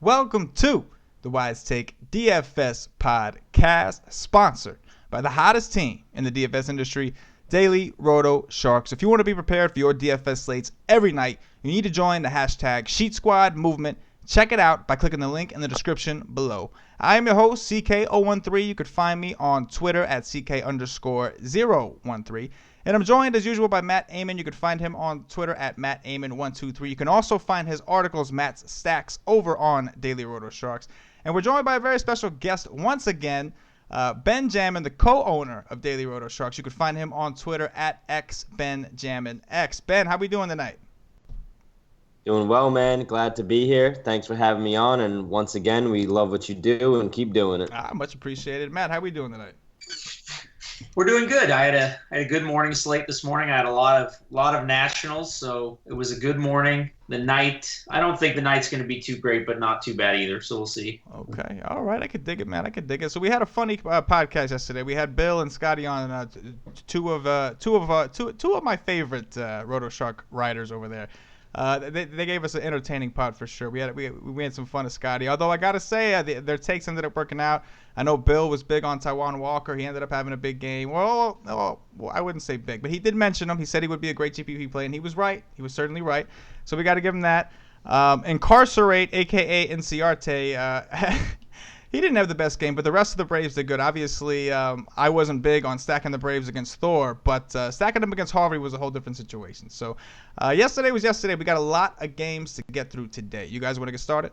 Welcome to the WiseTake DFS podcast, sponsored by the hottest team in the DFS industry, Daily Roto Sharks. If you want to be prepared for your DFS slates every night, you need to join the hashtag Sheet Squad movement. Check it out by clicking the link in the description below. I am your host, CK013. You could find me on Twitter at CK_013. And I'm joined, as usual, by Matt Amon. You can find him on Twitter at MattAmon123. You can also find his articles, Matt's Stacks, over on Daily Roto Sharks. And we're joined by a very special guest once again, Ben Jammin, the co-owner of Daily Roto Sharks. You can find him on Twitter at XBenJamminX. Ben, how we doing tonight? Doing well, man. Glad to be here. Thanks for having me on. And once again, we love what you do and keep doing it. Much appreciated. Matt, how we doing tonight? We're doing good. I had a good morning slate this morning. I had a lot of nationals, so it was a good morning. The night, I don't think the night's going to be too great, but not too bad either. So we'll see. Okay, all right. I could dig it, man. I could dig it. So we had a funny podcast yesterday. We had Bill and Scotty on, two of my favorite Roto Shark writers over there. They gave us an entertaining pod for sure. We had some fun with Scotty. Although I gotta say, their takes ended up working out. I know Bill was big on Taijuan Walker. He ended up having a big game. Well, I wouldn't say big, but he did mention him. He said he would be a great GPP play, and he was right. He was certainly right. So we got to give him that. Incarcerate, aka Inciarte. He didn't have the best game, but the rest of the Braves did good. Obviously, I wasn't big on stacking the Braves against Thor, but stacking them against Harvey was a whole different situation. So yesterday was yesterday. We got a lot of games to get through today. You guys want to get started?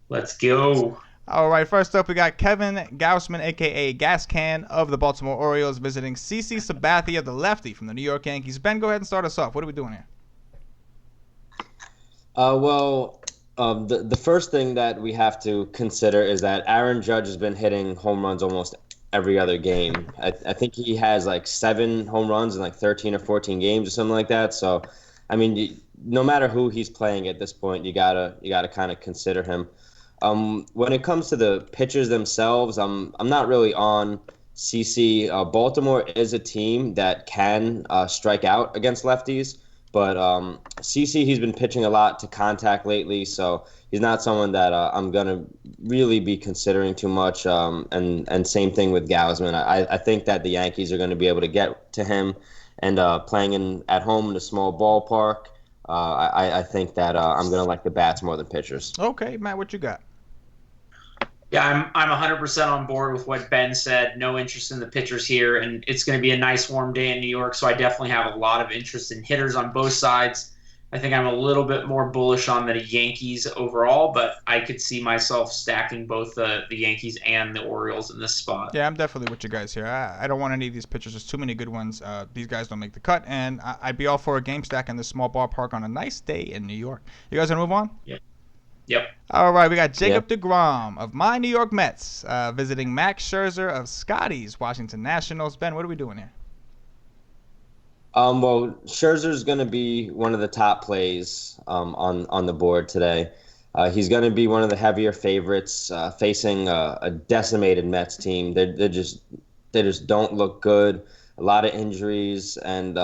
Let's go. All right, first up, we got Kevin Gausman, a.k.a. Gascan of the Baltimore Orioles, visiting CC Sabathia, the lefty from the New York Yankees. Ben, go ahead and start us off. What are we doing here? The first thing that we have to consider is that Aaron Judge has been hitting home runs almost every other game. I think he has like 7 home runs in like 13 or 14 games or something like that. So, I mean, no matter who he's playing at this point, you gotta kind of consider him. When it comes to the pitchers themselves, I'm not really on CC. Baltimore is a team that can strike out against lefties. But CC, he's been pitching a lot to contact lately, so he's not someone that I'm going to really be considering too much. And same thing with Gausman. I think that the Yankees are going to be able to get to him. And playing at home in a small ballpark, I think that I'm going to like the bats more than pitchers. Okay, Matt, what you got? Yeah, I'm 100% on board with what Ben said. No interest in the pitchers here, and it's going to be a nice warm day in New York, so I definitely have a lot of interest in hitters on both sides. I think I'm a little bit more bullish on the Yankees overall, but I could see myself stacking both the Yankees and the Orioles in this spot. Yeah, I'm definitely with you guys here. I don't want any of these pitchers. There's too many good ones. These guys don't make the cut, and I'd be all for a game stack in this small ballpark on a nice day in New York. You guys want to move on? Yeah. Yep. All right, we got Jacob DeGrom of my New York Mets visiting Max Scherzer of Scotty's Washington Nationals. Ben, what are we doing here? Well, Scherzer's going to be one of the top plays on the board today. He's going to be one of the heavier favorites facing a decimated Mets team. They just don't look good. A lot of injuries, and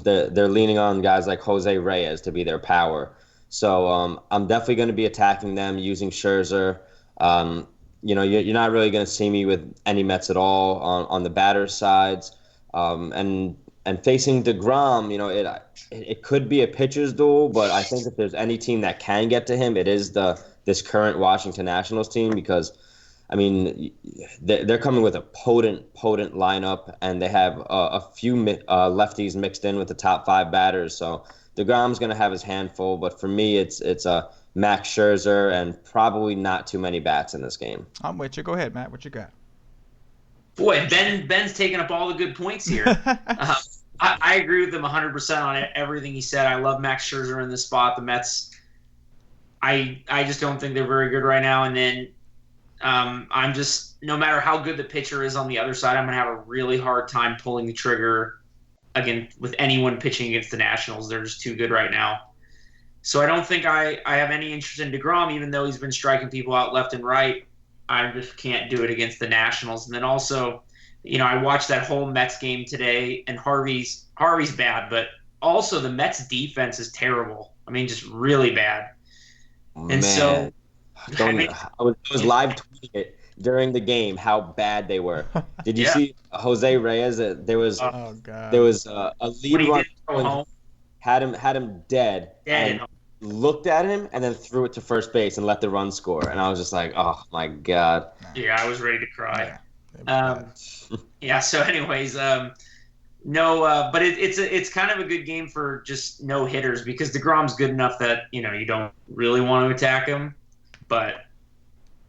they're leaning on guys like Jose Reyes to be their power. So I'm definitely going to be attacking them using Scherzer. You're not really going to see me with any Mets at all on the batter's sides. And facing DeGrom, it could be a pitcher's duel, but I think if there's any team that can get to him, it is this current Washington Nationals team because, I mean, they're coming with a potent lineup, and they have a few lefties mixed in with the top 5 batters. So DeGrom's going to have his handful, but for me, it's a Max Scherzer and probably not too many bats in this game. I'm with you. Go ahead, Matt. What you got? Boy, Ben's taking up all the good points here. I agree with him 100% on everything he said. I love Max Scherzer in this spot. The Mets, I just don't think they're very good right now. And then I'm just, no matter how good the pitcher is on the other side, I'm going to have a really hard time pulling the trigger again with anyone pitching against the Nationals. They're just too good right now. So I don't think I have any interest in DeGrom, even though he's been striking people out left and right. I just can't do it against the Nationals. And then also, I watched that whole Mets game today, and Harvey's bad, but also the Mets defense is terrible. I mean, just really bad. And so I was live tweeting it during the game how bad they were. Did you Yeah. see Jose Reyes? There was Oh God. a When lead he run did go home, had him dead dead at and home. looked at him and then threw it to first base and let the run score. And I was just like, oh my God. Yeah, I was ready to cry. Yeah. Yeah. So, anyways, no, but it's kind of a good game for just no hitters because DeGrom's good enough that you don't really want to attack him, but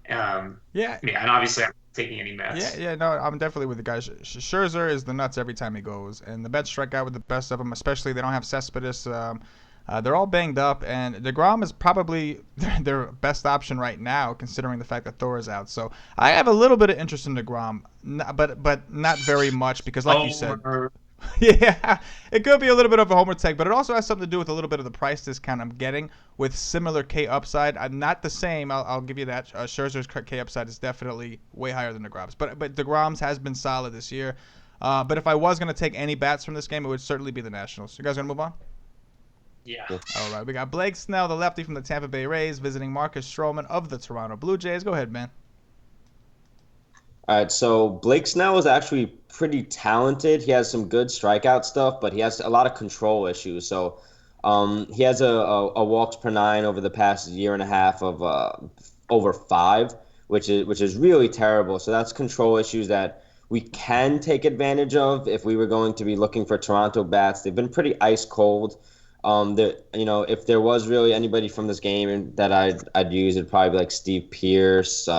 Yeah. and obviously I'm not taking any Yeah, Mets. yeah, no, I'm definitely with the guys. Scherzer is the nuts every time he goes, and the Mets strike out with the best of them. Especially they don't have Cespedes. They're all banged up, and DeGrom is probably their best option right now, considering the fact that Thor is out. So I have a little bit of interest in DeGrom, but not very much because, like you said, yeah, it could be a little bit of a homer take, but it also has something to do with a little bit of the price discount I'm getting with similar K upside. I'm not the same. I'll give you that. Scherzer's K upside is definitely way higher than DeGrom's, but DeGrom's has been solid this year. But if I was gonna take any bats from this game, it would certainly be the Nationals. You guys gonna move on? Yeah. All right, we got Blake Snell, the lefty from the Tampa Bay Rays, visiting Marcus Stroman of the Toronto Blue Jays. Go ahead, man. All right, so Blake Snell is actually pretty talented. He has some good strikeout stuff, but he has a lot of control issues. So he has a walks per nine over the past year and a half of over 5, which is really terrible. So that's control issues that we can take advantage of if we were going to be looking for Toronto bats. They've been pretty ice cold. If there was really anybody from this game that I'd use, it'd probably be like Steve Pearce,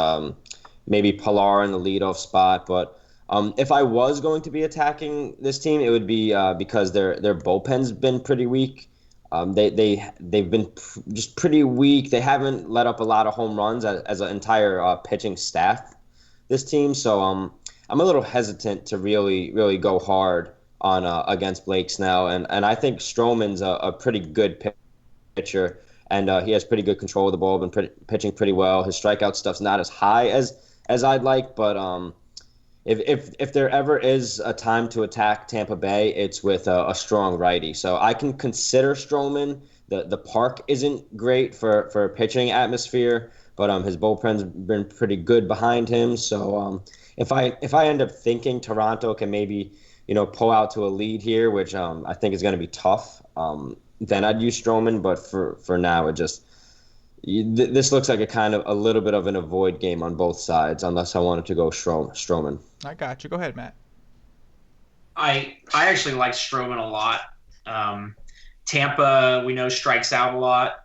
maybe Pilar in the leadoff spot. But if I was going to be attacking this team, it would be because their bullpen's been pretty weak. They've been just pretty weak. They haven't let up a lot of home runs as an entire pitching staff, this team. So I'm a little hesitant to really go hard on against Blake Snell, and I think Stroman's a pretty good pitcher, and he has pretty good control of the ball, been pitching pretty well. His strikeout stuff's not as high as I'd like, but if there ever is a time to attack Tampa Bay, it's with a strong righty. So I can consider Stroman. The park isn't great for a pitching atmosphere, but his bullpen's been pretty good behind him. So if I end up thinking Toronto can maybe pull out to a lead here, which I think is going to be tough, then I'd use Stroman. But for now, this looks like a little bit of an avoid game on both sides, unless I wanted to go Stroman. I got you. Go ahead, Matt. I actually like Stroman a lot. Tampa, we know, strikes out a lot.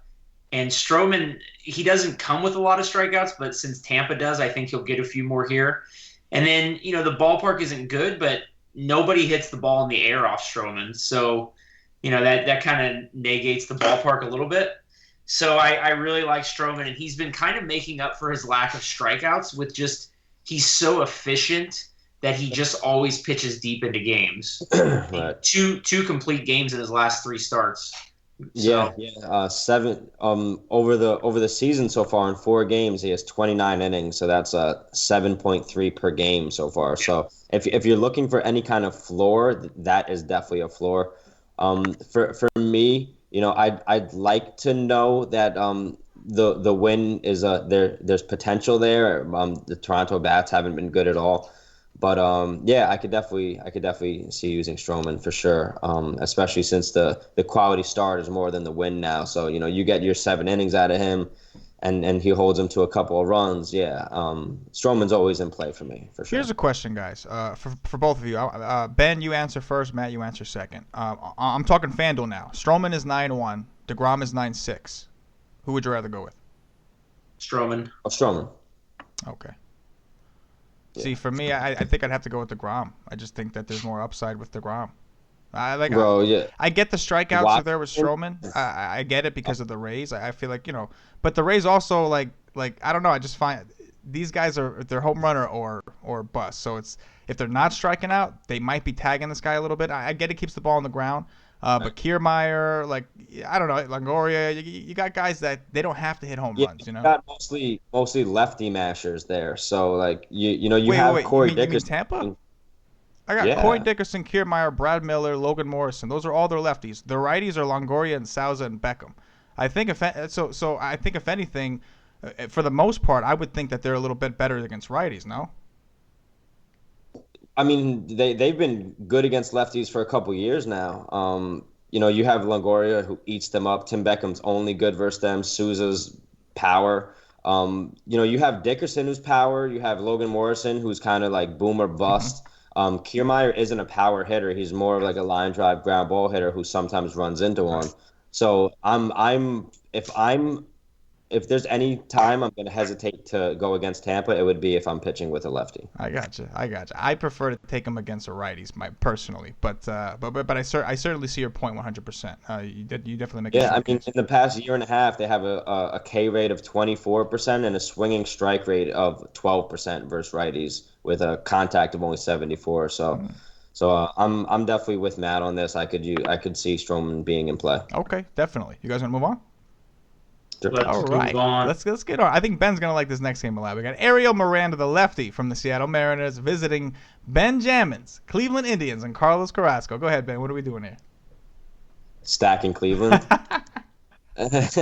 And Stroman, he doesn't come with a lot of strikeouts, but since Tampa does, I think he'll get a few more here. And then, the ballpark isn't good, but nobody hits the ball in the air off Stroman. So, that kind of negates the ballpark a little bit. So I really like Stroman, and he's been kind of making up for his lack of strikeouts with he's so efficient that he just always pitches deep into games. Right. Two complete games in his last 3 starts. So, yeah. 7 over the season so far in 4 games, he has 29 innings, so that's 7.3 per game so far. Yeah. So if you're looking for any kind of floor, that is definitely a floor. For me, I'd like to know that the win is there's potential there. The Toronto bats haven't been good at all. But I could definitely see using Stroman for sure, especially since the quality start is more than the win now. So you get your 7 innings out of him, and he holds him to a couple of runs. Yeah, Stroman's always in play for me for sure. Here's a question, guys, for both of you. Ben, you answer first. Matt, you answer second. I'm talking FanDuel now. Stroman is 9-1. DeGrom is 9-6. Who would you rather go with? Stroman. Stroman. Okay. Yeah. See, for me, I think I'd have to go with DeGrom. I just think that there's more upside with DeGrom. I get the strikeouts are there with Stroman. I get it because of the Rays. I feel like, but the Rays also like I don't know. I just find these guys they're home runner or bust. So it's if they're not striking out, they might be tagging this guy a little bit. I get it keeps the ball on the ground. But Kiermaier, I don't know, Longoria, you got guys that they don't have to hit home runs, You got mostly lefty mashers there. So you have Corey Dickerson. You mean Tampa? I got Corey Dickerson, Kiermaier, Brad Miller, Logan Morrison. Those are all their lefties. The righties are Longoria and Souza and Beckham. I think if anything, for the most part, I would think that they're a little bit better against righties. No. I mean, they've been good against lefties for a couple years now. You have Longoria who eats them up. Tim Beckham's only good versus them. Souza's power. You have Dickerson who's power. You have Logan Morrison who's kind of like boom or bust. Kiermaier isn't a power hitter. He's more of like a line drive ground ball hitter who sometimes runs into one. So if there's any time I'm going to hesitate to go against Tampa, it would be if I'm pitching with a lefty. I gotcha. I prefer to take them against the righties, personally, but I certainly see your point 100%. You definitely make. Yeah, I mean, in the past year and a half, they have a K rate of 24% and a swinging strike rate of 12% versus righties with a contact of only 74. So I'm definitely with Matt on this. I could see Stroman being in play. Okay, definitely. You guys want to move on? All right, let's get on. I think Ben's gonna like this next game a lot. We got Ariel Miranda, the lefty from the Seattle Mariners, visiting Ben Jammin's Cleveland Indians and Carlos Carrasco. Go ahead, Ben. What are we doing here? Stacking Cleveland. It's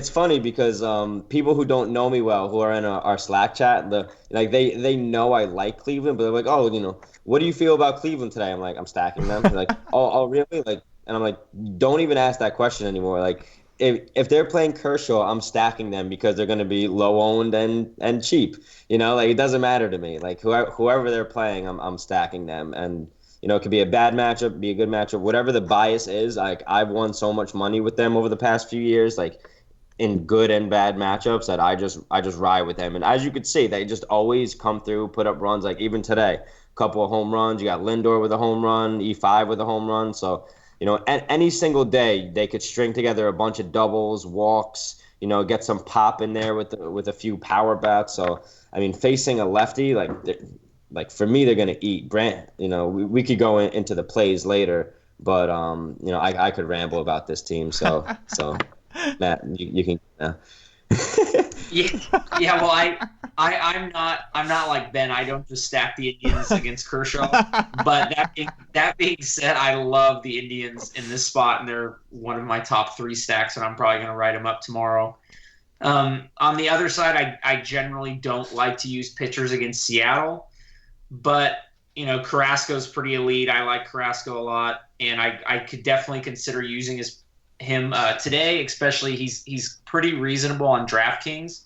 funny because people who don't know me well, who are in our Slack chat, they know I like Cleveland, but they're like, oh, what do you feel about Cleveland today? I'm like, I'm stacking them. They're like, oh, really? And I'm like, don't even ask that question anymore. Like, if they're playing Kershaw, I'm stacking them because they're going to be low owned and cheap. It doesn't matter to me. Like whoever they're playing, I'm stacking them. And it could be a bad matchup, be a good matchup, whatever the bias is. Like I've won so much money with them over the past few years, like in good and bad matchups, that I just ride with them. And as you could see, they just always come through, put up runs. Like even today, a couple of home runs. You got Lindor with a home run, E5 with a home run. So. Any single day they could string together a bunch of doubles, walks, get some pop in there with a few power bats. So, I mean, facing a lefty, like for me, they're going to eat. Brant, we could go into the plays later, but, I could ramble about this team. So Matt, you can. Yeah. Well, I'm not like Ben. I don't just stack the Indians against Kershaw. But that being said, I love the Indians in this spot, and they're one of my top 3 stacks, and I'm probably going to write them up tomorrow. On the other side, I generally don't like to use pitchers against Seattle, but Carrasco's pretty elite. I like Carrasco a lot, and I could definitely consider using him today, especially he's pretty reasonable on DraftKings,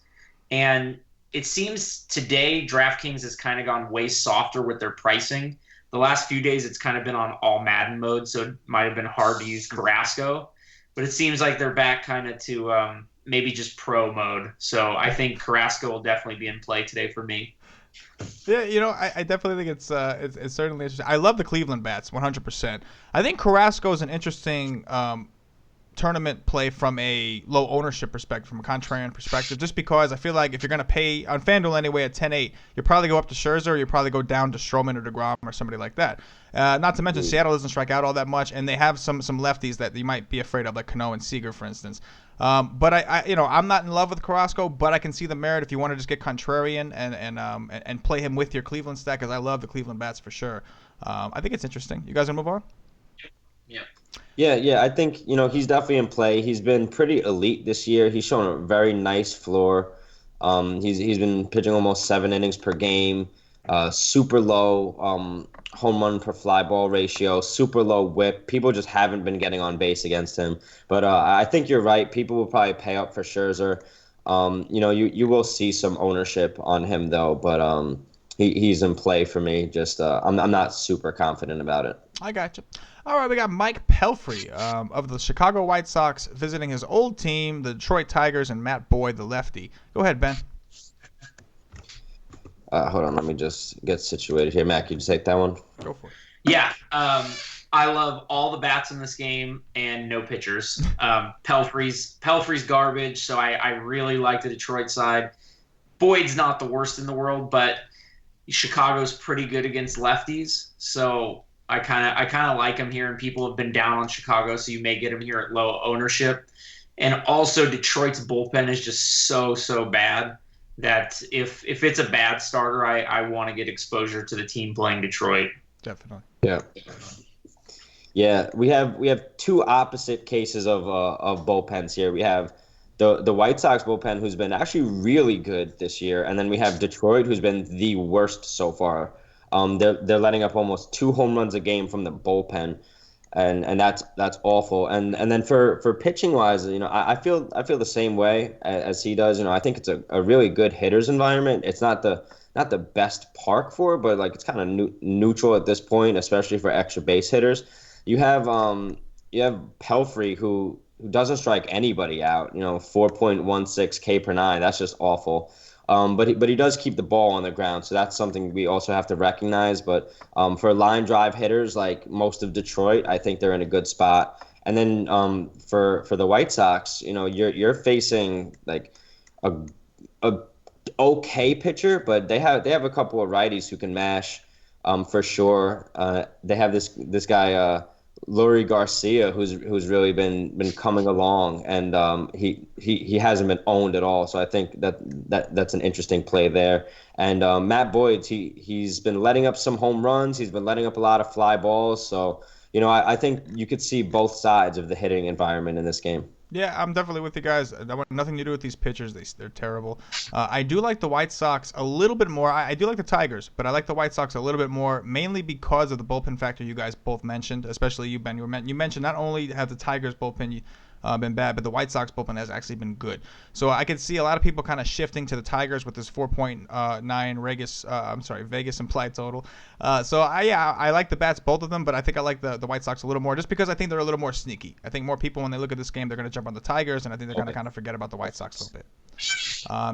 and it seems today DraftKings has kind of gone way softer with their pricing. The last few days it's kind of been on all Madden mode, so it might have been hard to use Carrasco, but it seems like they're back kind of to maybe just pro mode. So I think Carrasco will definitely be in play today for me. Yeah, I definitely think it's certainly interesting. I love the Cleveland bats 100%. I think Carrasco is an interesting tournament play from a low ownership perspective, from a contrarian perspective, just because I feel like if you're going to pay on FanDuel anyway at 10-8, you probably go up to Scherzer, or you probably go down to Stroman or DeGrom or somebody like that. Not to mention Seattle doesn't strike out all that much, and they have some lefties that you might be afraid of, like Cano and Seager, for instance. But I'm not in love with Carrasco, but I can see the merit if you want to just get contrarian and play him with your Cleveland stack, because I love the Cleveland bats for sure. I think it's interesting. You guys gonna move on? Yeah. I think he's definitely in play. He's been pretty elite this year. He's shown a very nice floor. He's been pitching almost 7 innings per game. Super low home run per fly ball ratio. Super low whip. People just haven't been getting on base against him. But I think you're right. People will probably pay up for Scherzer. You will see some ownership on him though. But he's in play for me. Just I'm not super confident about it. I gotcha. All right, we got Mike Pelfrey of the Chicago White Sox visiting his old team, the Detroit Tigers, and Matt Boyd, the lefty. Go ahead, Ben. Hold on, let me just get situated here. Matt, can you just take that one? Go for it. Yeah, I love all the bats in this game and no pitchers. Pelfrey's garbage, so I really like the Detroit side. Boyd's not the worst in the world, but Chicago's pretty good against lefties, so I kind of like him here, and people have been down on Chicago, so you may get him here at low ownership. And also, Detroit's bullpen is just so bad that if it's a bad starter, I want to get exposure to the team playing Detroit. Definitely. Yeah. We have 2 opposite cases of bullpens here. We have the White Sox bullpen, who's been actually really good this year, and then we have Detroit, who's been the worst so far. They're letting up almost 2 home runs a game from the bullpen, and that's awful. And then for pitching wise, I feel the same way as he does. I think it's a really good hitters environment. It's not the best park for it, but like it's kind of neutral at this point, especially for extra base hitters. You have Pelfrey who doesn't strike anybody out. 4.16 K per nine. That's just awful. But he does keep the ball on the ground, so that's something we also have to recognize. But for line drive hitters like most of Detroit, I think they're in a good spot. And then for the White Sox, you're facing like a okay pitcher, but they have a couple of righties who can mash for sure. They have this guy Leury Garcia who's really been coming along, and he hasn't been owned at all. So I think that's an interesting play there. And Matt Boyd, he's been letting up some home runs. He's been letting up a lot of fly balls. So I think you could see both sides of the hitting environment in this game. Yeah, I'm definitely with you guys. That want nothing to do with these pitchers. They're terrible. I do like the White Sox a little bit more. I do like the Tigers, but I like the White Sox a little bit more, mainly because of the bullpen factor you guys both mentioned, especially you, Ben. You mentioned not only have the Tigers bullpen been bad, but the White Sox bullpen has actually been good. So I could see a lot of people kind of shifting to the Tigers with this 4.9 Vegas implied total. So I like the bats, both of them, but I think I like the White Sox a little more just because I think they're a little more sneaky. I think more people, when they look at this game, they're going to jump on the Tigers, and I think they're going to kind of forget about the White Sox a little bit.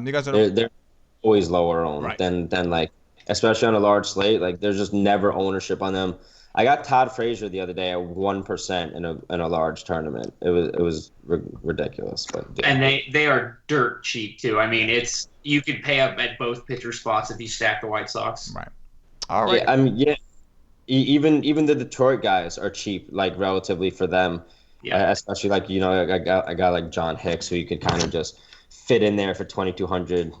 You guys are they're always lower owned right. than like, especially on a large slate. Like there's just never ownership on them. I got Todd Frazier the other day at 1% in a large tournament. It was ridiculous, but yeah. And they are dirt cheap too. I mean, you could pay up at both pitcher spots if you stack the White Sox. Right. All right. Yeah, I mean, yeah. Even the Detroit guys are cheap, like relatively for them. Yeah. Especially like a guy like John Hicks, who you could kind of just fit in there for 2,200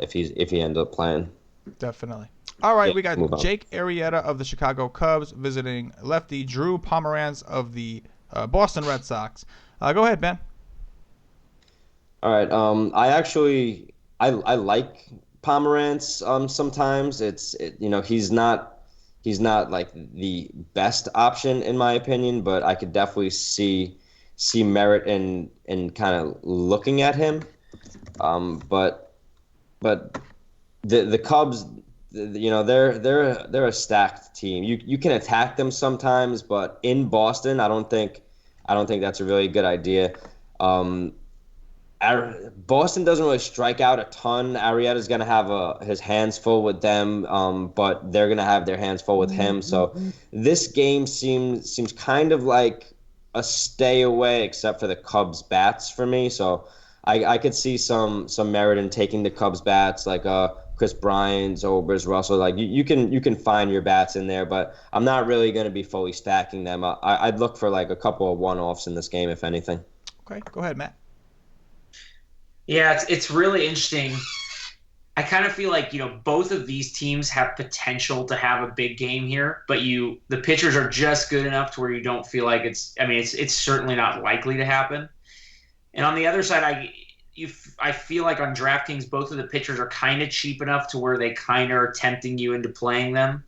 if he ends up playing. Definitely. All right, we got Jake Arrieta of the Chicago Cubs visiting lefty Drew Pomerance of the Boston Red Sox. Go ahead, Ben. All right. I like Pomerance. Sometimes he's not like the best option in my opinion, but I could definitely see merit in kind of looking at him. But the Cubs, they're a stacked team. You can attack them sometimes, but in Boston, I don't think that's a really good idea. Boston doesn't really strike out a ton. Arrieta's gonna have his hands full with them, but they're gonna have their hands full with him. So this game seems kind of like a stay away, except for the Cubs bats for me. So I could see some merit in taking the Cubs bats, like Chris Bryant, Obers, Russell. Like you can find your bats in there, but I'm not really going to be fully stacking them. I'd look for like a couple of one-offs in this game, if anything. Okay, go ahead, Matt. Yeah, it's really interesting. I kind of feel like both of these teams have potential to have a big game here, but the pitchers are just good enough to where you don't feel like it's certainly not likely to happen. And on the other side, I feel like on DraftKings, both of the pitchers are kind of cheap enough to where they kind of are tempting you into playing them,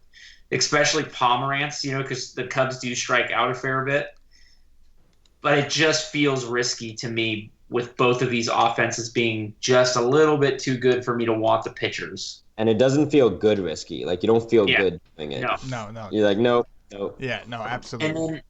especially Pomerance, because the Cubs do strike out a fair bit. But it just feels risky to me with both of these offenses being just a little bit too good for me to want the pitchers. And it doesn't feel good risky. Like you don't feel good doing it. No. You're like, no. Yeah, no, absolutely. And then,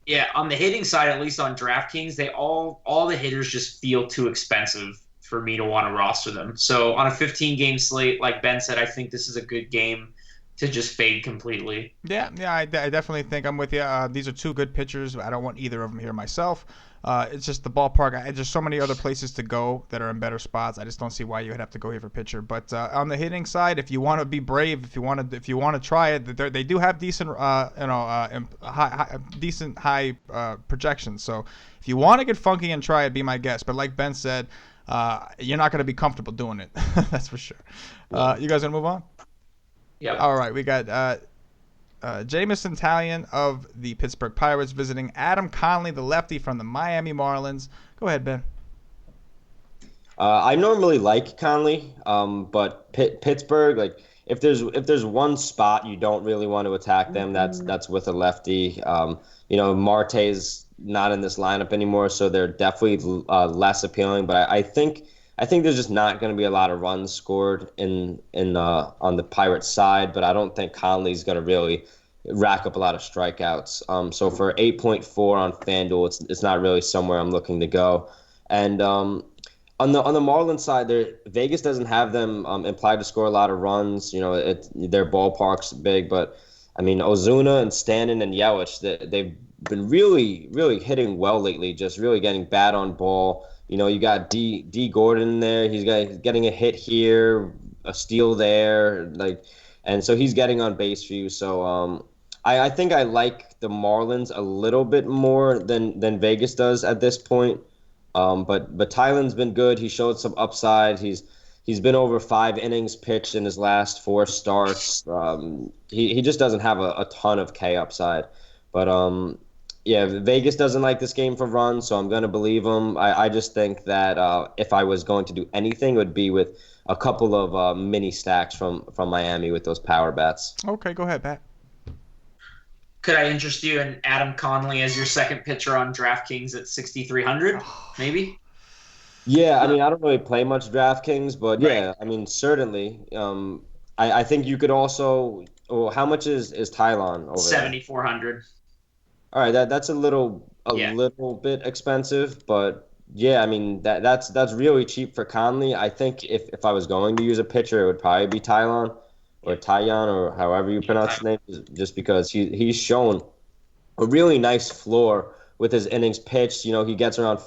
yeah, on the hitting side, at least on DraftKings, they all the hitters just feel too expensive for me to want to roster them. So on a 15-game slate, like Ben said, I think this is a good game to just fade completely. Yeah, I definitely think I'm with you. These are two good pitchers. I don't want either of them here myself. It's just the ballpark. There's so many other places to go that are in better spots. I just don't see why you would have to go here for pitcher. But on the hitting side, if you want to be brave, if you want to try it, they do have decent, high projections. So if you want to get funky and try it, be my guest. But like Ben said, you're not going to be comfortable doing it. That's for sure. You guys want to move on? Yeah. All right, we got Jamison Talion of the Pittsburgh Pirates visiting Adam Conley, the lefty from the Miami Marlins. Go ahead, Ben. I normally like Conley, but Pittsburgh, like if there's one spot you don't really want to attack them, that's with a lefty. Marte's not in this lineup anymore, so they're definitely less appealing. But I think there's just not going to be a lot of runs scored in on the Pirates side. But I don't think Conley's going to really rack up a lot of strikeouts. So for 8.4 on FanDuel, it's not really somewhere I'm looking to go. And on the Marlins side, Vegas doesn't have them implied to score a lot of runs. Their ballpark's big, but I mean Ozuna and Stanton and Yelich, they've been really, really hitting well lately. Just really getting bad on ball. You got D Gordon in there. He's getting a hit here, a steal there, and so he's getting on base for you. So I think I like the Marlins a little bit more than Vegas does at this point. But Tylen's been good. He showed some upside. He's been over 5 innings pitched in his last 4 starts. He just doesn't have a ton of K upside. But yeah, Vegas doesn't like this game for runs, so I'm going to believe him. I just think that if I was going to do anything, it would be with a couple of mini stacks from Miami with those power bats. Okay, go ahead, Pat. Could I interest you in Adam Conley as your second pitcher on DraftKings at 6,300, maybe? Yeah, I mean, I don't really play much DraftKings, but yeah, Right. I mean, certainly. I think you could also. Well, how much is Tylon over there? 7,400. All right, that's a little Yeah. bit expensive, but yeah, I mean that's really cheap for Conley. I think if I was going to use a pitcher, it would probably be Tylon or Tyon or however you pronounce his name, just because he's shown a really nice floor with his innings pitched. He gets around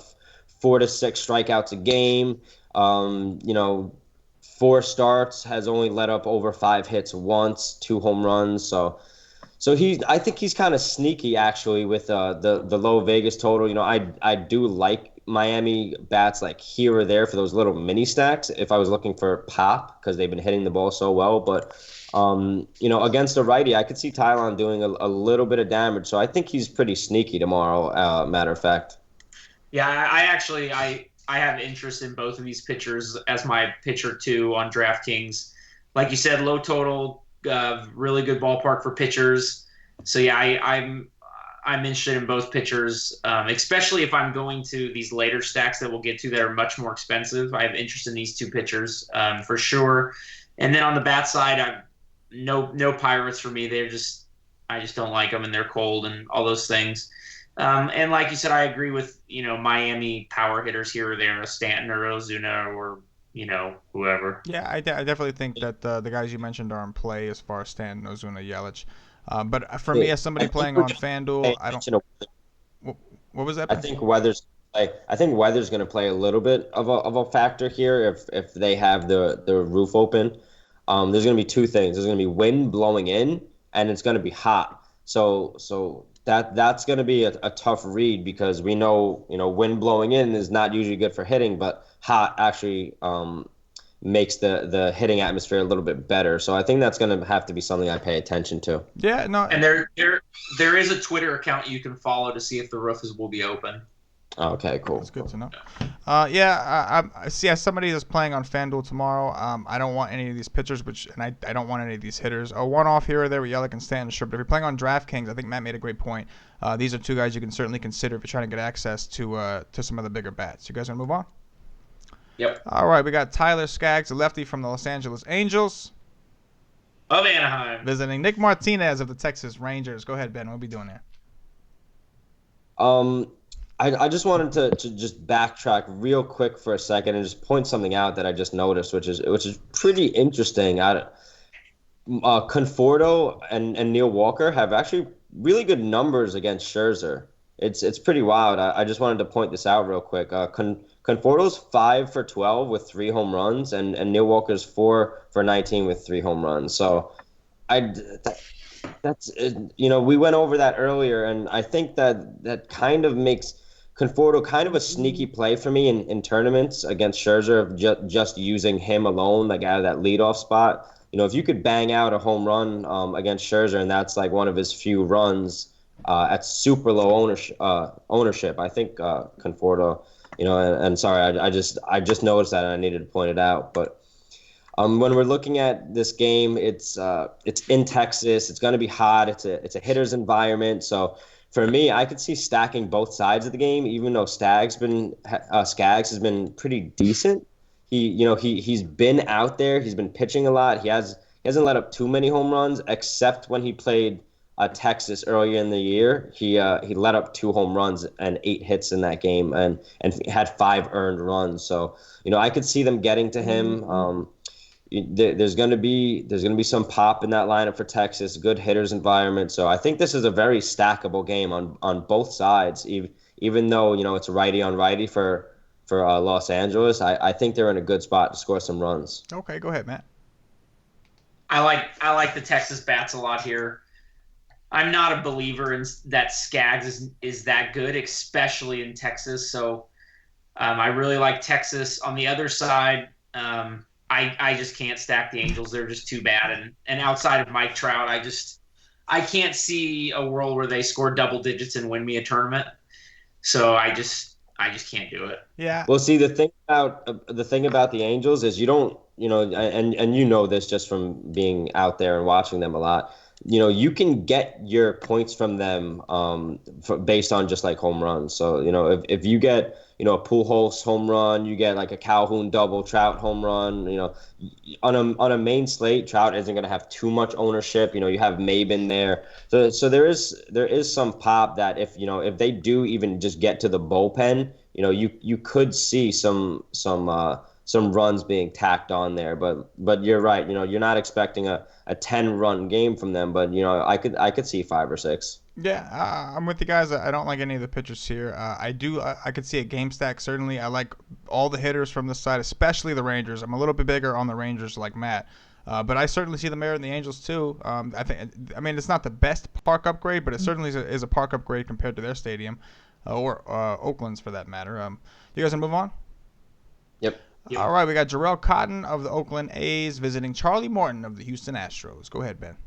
4 to 6 strikeouts a game. 4 starts, has only let up over 5 hits once, 2 home runs. So I think he's kind of sneaky actually with the low Vegas total. I do like Miami bats like here or there for those little mini stacks if I was looking for pop because they've been hitting the ball so well. But against a righty, I could see Tylon doing a little bit of damage. So I think he's pretty sneaky tomorrow. Matter of fact. Yeah, I have interest in both of these pitchers as my pitcher 2 on DraftKings. Like you said, low total, really good ballpark for pitchers. So yeah, I'm interested in both pitchers, especially if I'm going to these later stacks that we'll get to that are much more expensive. I have interest in these 2 pitchers for sure. And then on the bat side, no Pirates for me. I just don't like them, and they're cold and all those things. And like you said, I agree with Miami power hitters here or there, a Stanton or Ozuna or whoever. Yeah, I definitely think that the guys you mentioned are in play as far as Stanton, Ozuna, Yelich. But for me, as somebody playing on FanDuel, I don't. What was that? I think weather's going to play a little bit of a factor here if they have the roof open. There's going to be 2 things. There's going to be wind blowing in, and it's going to be hot. So that's going to be a tough read because we know wind blowing in is not usually good for hitting, but hot actually makes the hitting atmosphere a little bit better. So I think that's going to have to be something I pay attention to. Yeah, no. And there is a Twitter account you can follow to see if the roof will be open. Okay, cool. That's good to know. I see. As somebody that's playing on FanDuel tomorrow, I don't want any of these pitchers, and I don't want any of these hitters. A one-off here or there with Yelich and Stanton, sure. But if you're playing on DraftKings, I think Matt made a great point. These are 2 guys you can certainly consider if you're trying to get access to some of the bigger bats. You guys want to move on? Yep. All right, we got Tyler Skaggs, a lefty from the Los Angeles Angels, of Anaheim, visiting Nick Martinez of the Texas Rangers. Go ahead, Ben. What are we doing there? I just wanted to just backtrack real quick for a second and just point something out that I just noticed, which is pretty interesting. Conforto and Neil Walker have actually really good numbers against Scherzer. It's pretty wild. I just wanted to point this out real quick. Conforto's 5 for 12 with 3 home runs, and Neil Walker's 4 for 19 with 3 home runs. So that's we went over that earlier, and I think that kind of makes Conforto kind of a sneaky play for me in tournaments against Scherzer of just using him alone, like out of that leadoff spot. If you could bang out a home run against Scherzer, and that's like one of his few runs at super low ownership, I think Conforto and sorry, I just noticed that and I needed to point it out. But when we're looking at this game, it's in Texas. It's going to be hot. It's a hitter's environment. So for me, I could see stacking both sides of the game, even though Skaggs has been pretty decent. He's been out there. He's been pitching a lot. He hasn't let up too many home runs, except when he played Texas earlier in the year. He let up 2 home runs and 8 hits in that game, and had 5 earned runs. So I could see them getting to him. There's going to be some pop in that lineup for Texas. Good hitters environment. So I think this is a very stackable game on both sides. Even though it's righty on righty for Los Angeles, I think they're in a good spot to score some runs. Okay, go ahead, Matt. I like the Texas bats a lot here. I'm not a believer in that Skaggs is that good, especially in Texas. So I really like Texas. On the other side, I just can't stack the Angels. They're just too bad. And outside of Mike Trout, I can't see a world where they score double digits and win me a tournament. So I just can't do it. Yeah. Well, see, the thing about the Angels is you don't, and this just from being out there and watching them a lot. You can get your points from them based on just like home runs. So, if you get, a Pujols home run, you get like a Calhoun double, Trout home run, on a main slate, Trout isn't going to have too much ownership. You have Maben there. So there is some pop that if they do even just get to the bullpen, you could see some runs being tacked on there, but you're right. You're not expecting a 10-run game from them, but I could see 5 or 6. Yeah, I'm with you guys. I don't like any of the pitchers here. I could see a game stack certainly. I like all the hitters from this side, especially the Rangers. I'm a little bit bigger on the Rangers like Matt. But I certainly see the merit in the Angels too. I mean, it's not the best park upgrade, but it certainly is a park upgrade compared to their stadium, or Oakland's for that matter. You guys want to move on? Yep. All right, we got Jarrell Cotton of the Oakland A's visiting Charlie Morton of the Houston Astros. Go ahead, Ben.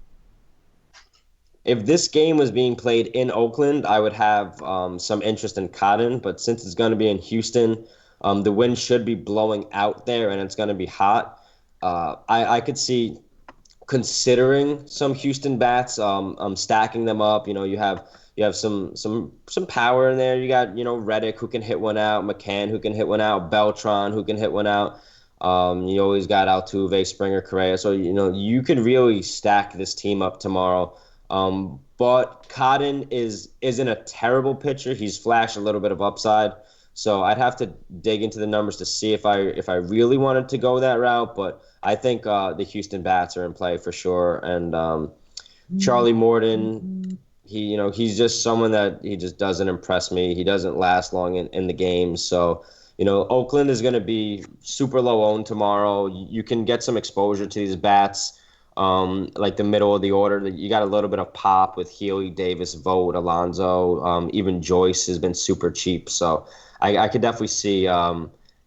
If this game was being played in Oakland, I would have some interest in Cotton, but since it's going to be in Houston, the wind should be blowing out there and it's going to be hot. I could see considering some Houston bats, stacking them up. You have some power in there. You got Reddick who can hit one out, McCann who can hit one out, Beltran who can hit one out. You always got Altuve, Springer, Correa. So you could really stack this team up tomorrow. But Cotton isn't a terrible pitcher. He's flashed a little bit of upside. So I'd have to dig into the numbers to see if I really wanted to go that route. But I think the Houston bats are in play for sure. And Charlie Morton, he's just someone that he just doesn't impress me. He doesn't last long in the game. So, Oakland is going to be super low owned tomorrow. You can get some exposure to these bats. Like the middle of the order, you got a little bit of pop with Healy, Davis, Vogt, Alonso. Even Joyce has been super cheap. So I could definitely see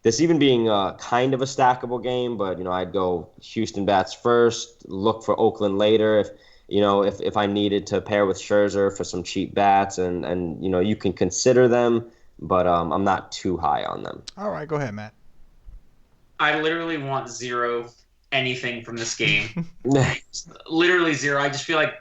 this even being kind of a stackable game. But I'd go Houston bats first, look for Oakland later. If I needed to pair with Scherzer for some cheap bats, and you can consider them, but I'm not too high on them. All right, go ahead, Matt. I literally want zero anything from this game. Literally zero. I just feel like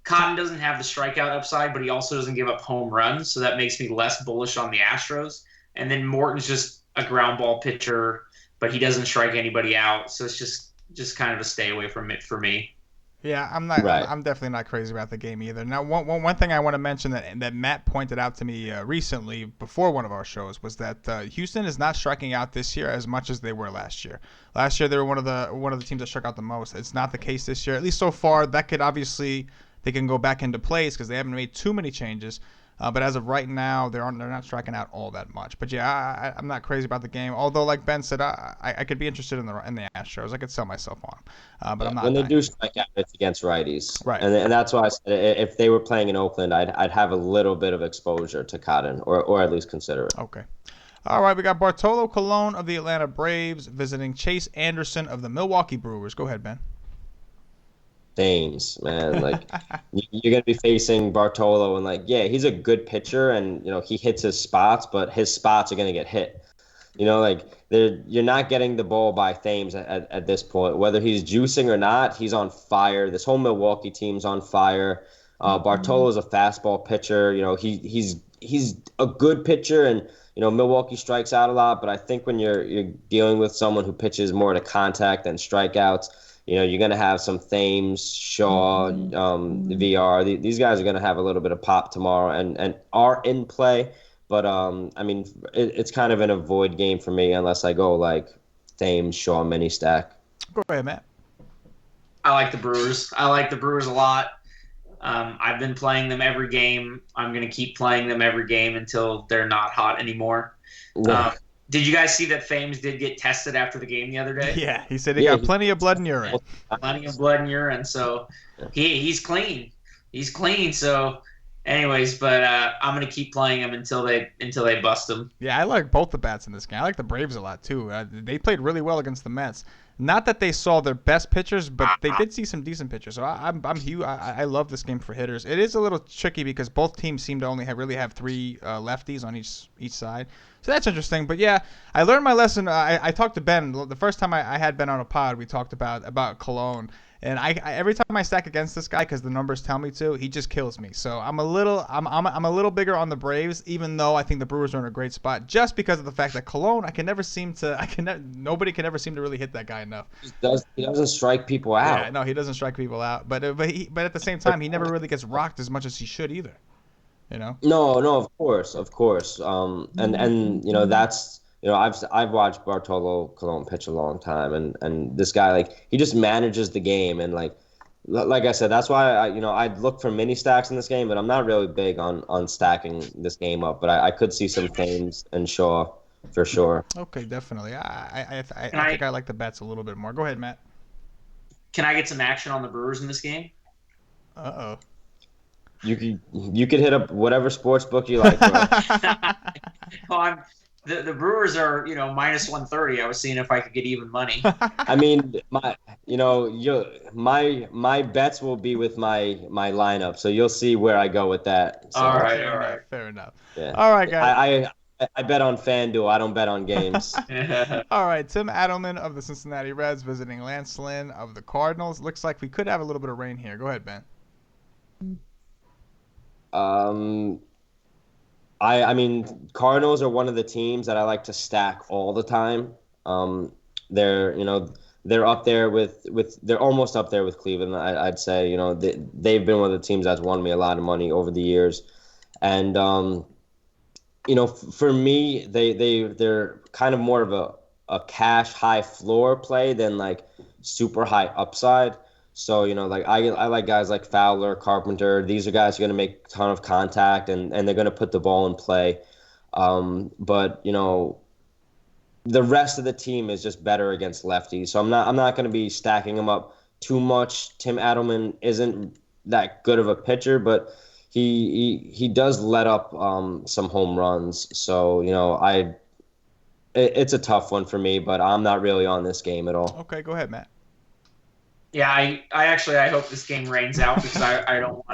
Cotton doesn't have the strikeout upside, but he also doesn't give up home runs, so that makes me less bullish on the Astros. And then Morton's just a ground ball pitcher, but he doesn't strike anybody out, so it's just kind of a stay away from it for me. Yeah, I'm not. Right. I'm definitely not crazy about the game either. Now, one thing I want to mention that Matt pointed out to me recently before one of our shows was that Houston is not striking out this year as much as they were last year. Last year they were one of the teams that struck out the most. It's not the case this year, at least so far. That could obviously they can go back into place because they haven't made too many changes. But as of right now, they're not striking out all that much. But yeah, I'm not crazy about the game. Although, like Ben said, I could be interested in the Astros. I could sell myself on them. But I'm not. When they do strike out, it's against righties, right? And that's why I said if they were playing in Oakland, I'd have a little bit of exposure to Cotton, or at least consider it. Okay. All right, we got Bartolo Colon of the Atlanta Braves visiting Chase Anderson of the Milwaukee Brewers. Go ahead, Ben. Thames, man. Like you're gonna be facing Bartolo, and like, yeah, he's a good pitcher, and he hits his spots, but his spots are gonna get hit. Like you're not getting the ball by Thames at this point. Whether he's juicing or not, he's on fire. This whole Milwaukee team's on fire. Bartolo's a fastball pitcher. He's a good pitcher, and Milwaukee strikes out a lot. But I think when you're dealing with someone who pitches more to contact than strikeouts, you're going to have some Thames, Shaw, VR. These guys are going to have a little bit of pop tomorrow and are in play. But, it's kind of an avoid game for me unless I go like Thames, Shaw, mini stack. Go ahead, Matt. I like the Brewers. I like the Brewers a lot. I've been playing them every game. I'm going to keep playing them every game until they're not hot anymore. Yeah. Did you guys see that Thames did get tested after the game the other day? Yeah, he said he got plenty of blood and urine. Plenty of blood and urine, so he's clean. He's clean, so anyways, but I'm going to keep playing him until they bust him. Yeah, I like both the bats in this game. I like the Braves a lot, too. They played really well against the Mets. Not that they saw their best pitchers, but they did see some decent pitchers. So I'm huge. I love this game for hitters. It is a little tricky because both teams seem to only have three lefties on each side. So that's interesting. But yeah, I learned my lesson. I talked to Ben the first time I had Ben on a pod. We talked about Cologne. And I every time I stack against this guy, because the numbers tell me to, he just kills me. So I'm a little bigger on the Braves, even though I think the Brewers are in a great spot, just because of the fact that Cologne, nobody can ever seem to really hit that guy enough. He doesn't strike people out. Yeah, no, he doesn't strike people out. But at the same time, he never really gets rocked as much as he should either. No, of course. And that's. I've watched Bartolo Colon pitch a long time, and this guy, like, he just manages the game, and like I said, that's why I'd look for mini stacks in this game, but I'm not really big on stacking this game up. But I could see some Thames and Shaw for sure. Okay, definitely. I think I like the bets a little bit more. Go ahead, Matt. Can I get some action on the Brewers in this game? Uh-oh. You could hit up whatever sports book you like, bro. Well, The Brewers are, minus 130. I was seeing if I could get even money. I mean, my bets will be with my lineup, so you'll see where I go with that. So, all right. Fair enough. Yeah. All right, guys. I bet on FanDuel. I don't bet on games. All right, Tim Adelman of the Cincinnati Reds visiting Lance Lynn of the Cardinals. Looks like we could have a little bit of rain here. Go ahead, Ben. I mean, Cardinals are one of the teams that I like to stack all the time. They're up there they're almost up there with Cleveland. I'd say, they've been one of the teams that's won me a lot of money over the years. And, for me, they're kind of more of a cash high floor play than like super high upside. So, like I like guys like Fowler, Carpenter. These are guys who are going to make a ton of contact and they're going to put the ball in play. But, the rest of the team is just better against lefties. So I'm not going to be stacking them up too much. Tim Adelman isn't that good of a pitcher, but he does let up some home runs. So, it's a tough one for me, but I'm not really on this game at all. Okay, go ahead, Matt. Yeah, I hope this game rains out because I don't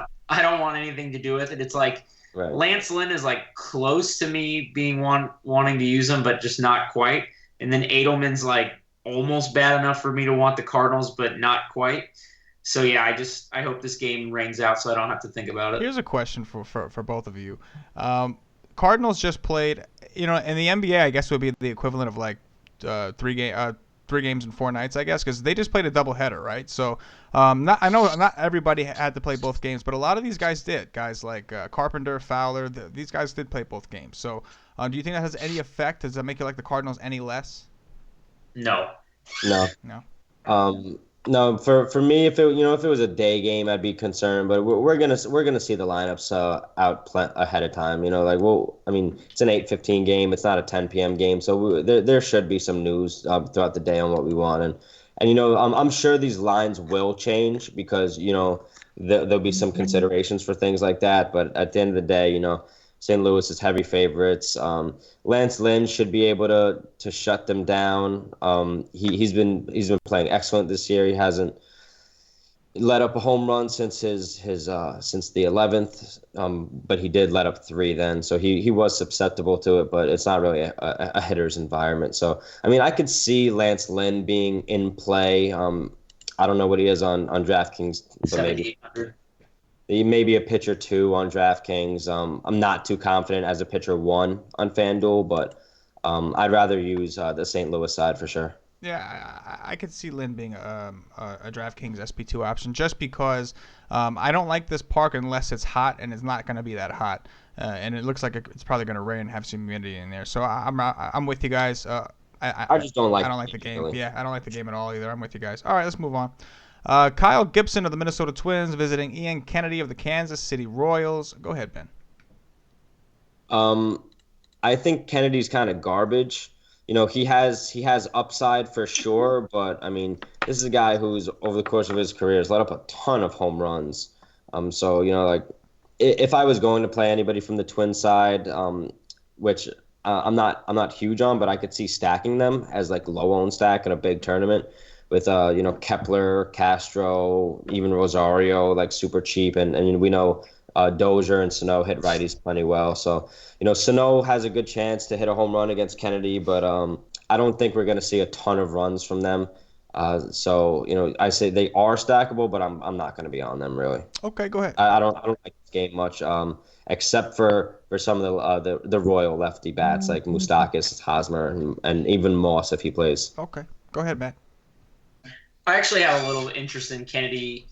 want anything to do with it. It's like right. Lance Lynn is like close to me being wanting to use him, but just not quite. And then Adelman's like almost bad enough for me to want the Cardinals, but not quite. So yeah, I hope this game rains out so I don't have to think about it. Here's a question for both of you. Cardinals just played, in the NBA, I guess it would be the equivalent of like 3 games in 4 nights, I guess, because they just played a doubleheader, right? So I know not everybody had to play both games, but a lot of these guys did. Guys like Carpenter, Fowler, these guys did play both games. So do you think that has any effect? Does that make you like the Cardinals any less? No. No, for me, if it was a day game, I'd be concerned. But we're gonna see the lineups out ahead of time. It's an 8:15 game. It's not a 10 p.m. game, so there should be some news throughout the day on what we want. And I'm sure these lines will change because there'll be some considerations for things like that. But at the end of the day, St. Louis is heavy favorites. Lance Lynn should be able to shut them down. He's been playing excellent this year. He hasn't let up a home run since since the 11th, but he did let up 3 then, so he was susceptible to it. But it's not really a hitter's environment. So I mean, I could see Lance Lynn being in play. I don't know what he is on DraftKings, but maybe he may be a pitcher 2 on DraftKings. I'm not too confident as a pitcher 1 on FanDuel, but I'd rather use the St. Louis side for sure. Yeah, I could see Lynn being a DraftKings SP2 option just because I don't like this park unless it's hot, and it's not going to be that hot. And it looks like it's probably going to rain and have some humidity in there. So I'm with you guys. I just don't like. I don't like the game. Really. Yeah, I don't like the game at all either. I'm with you guys. All right, let's move on. Kyle Gibson of the Minnesota Twins visiting Ian Kennedy of the Kansas City Royals. Go ahead, Ben. I think Kennedy's kind of garbage. You know, he has upside for sure, but I mean, this is a guy who's over the course of his career has let up a ton of home runs. So you know, like if I was going to play anybody from the Twin side, which I'm not huge on, but I could see stacking them as like low owned stack in a big tournament with you know, Kepler, Castro, even Rosario, like super cheap, and we know Dozier and Sano hit righties plenty well. So, you know, Sano has a good chance to hit a home run against Kennedy, but I don't think we're going to see a ton of runs from them. So, you know, I say they are stackable, but I'm not going to be on them really. Okay, go ahead. I don't like this game much, except for some of the Royal lefty bats like Moustakas, Hosmer, and even Moss if he plays. Okay, go ahead, Matt. I actually have a little interest in Kennedy.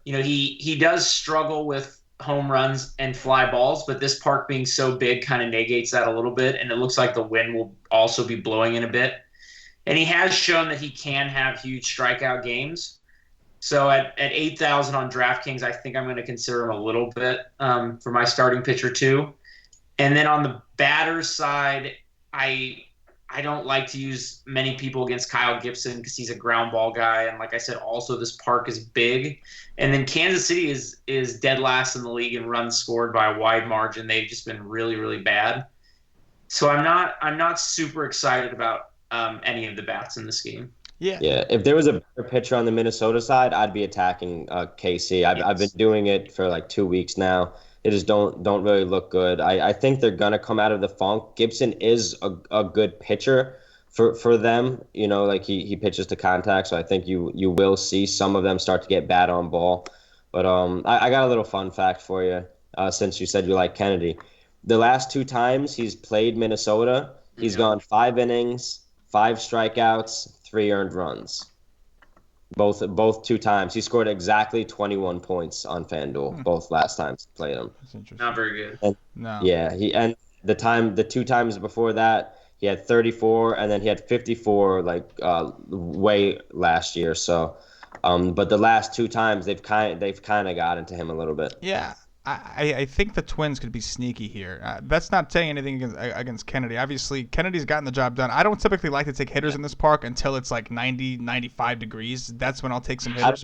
You know, he does struggle with home runs and fly balls, but this park being so big kind of negates that a little bit, and it looks like the wind will also be blowing in a bit. And he has shown that he can have huge strikeout games. So at 8,000 on DraftKings, I think I'm going to consider him a little bit for my starting pitcher too. And then on the batter's side, I don't like to use many people against Kyle Gibson because he's a ground ball guy. And like I said, also this park is big. And then Kansas City is dead last in the league in runs scored by a wide margin. They've just been really, really bad. So I'm not super excited about any of the bats in this game. Yeah. Yeah. If there was a better pitcher on the Minnesota side, I'd be attacking KC. I've been doing it for like 2 weeks now. They just don't really look good. I think they're gonna come out of the funk. Gibson is a good pitcher for them. You know, like he pitches to contact, so I think you will see some of them start to get bad on ball. But I got a little fun fact for you. Since you said you like Kennedy, the last 2 times he's played Minnesota, he's gone 5 innings, 5 strikeouts, 3 earned runs. Both 2 times. He scored exactly 21 points on FanDuel, both last times he played him. That's interesting. Not very good. And, No. Yeah, the 2 times before that, he had 34, and then he had 54 like way last year. So, but the last 2 times they've kind of got into him a little bit. Yeah. I think the Twins could be sneaky here. That's not saying anything against Kennedy. Obviously, Kennedy's gotten the job done. I don't typically like to take hitters in this park until it's like 90, 95 degrees. That's when I'll take some hitters.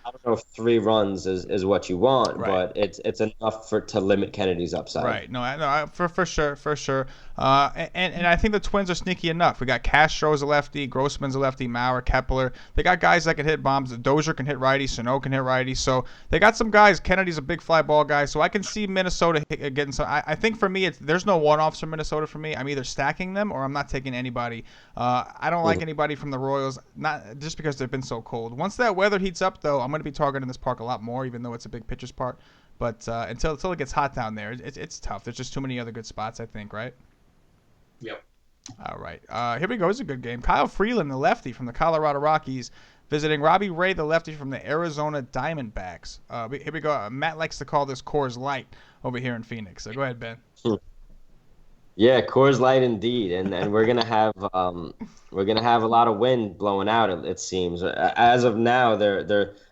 I don't know if 3 runs is what you want, right. But it's enough to limit Kennedy's upside. Right. No, for sure. And I think the Twins are sneaky enough. We got Castro as a lefty, Gausman's a lefty, Maurer, Kepler. They got guys that can hit bombs. Dozier can hit righty, Sano can hit righty. So they got some guys. Kennedy's a big fly ball guy, so I can see Minnesota getting some. I think for me, there's no one-offs from Minnesota for me. I'm either stacking them or I'm not taking anybody. I don't like anybody from the Royals, not just because they've been so cold. Once that weather heats up, though, I'm going to be targeting this park a lot more, even though it's a big pitcher's park. But until it gets hot down there, it's tough. There's just too many other good spots, I think, right? Yep. All right. Here we go. It's a good game. Kyle Freeland, the lefty from the Colorado Rockies, visiting Robbie Ray, the lefty from the Arizona Diamondbacks. Here we go. Matt likes to call this Coors Light over here in Phoenix. So go ahead, Ben. Yeah, Coors Light indeed, and we're gonna have a lot of wind blowing out. It seems as of now,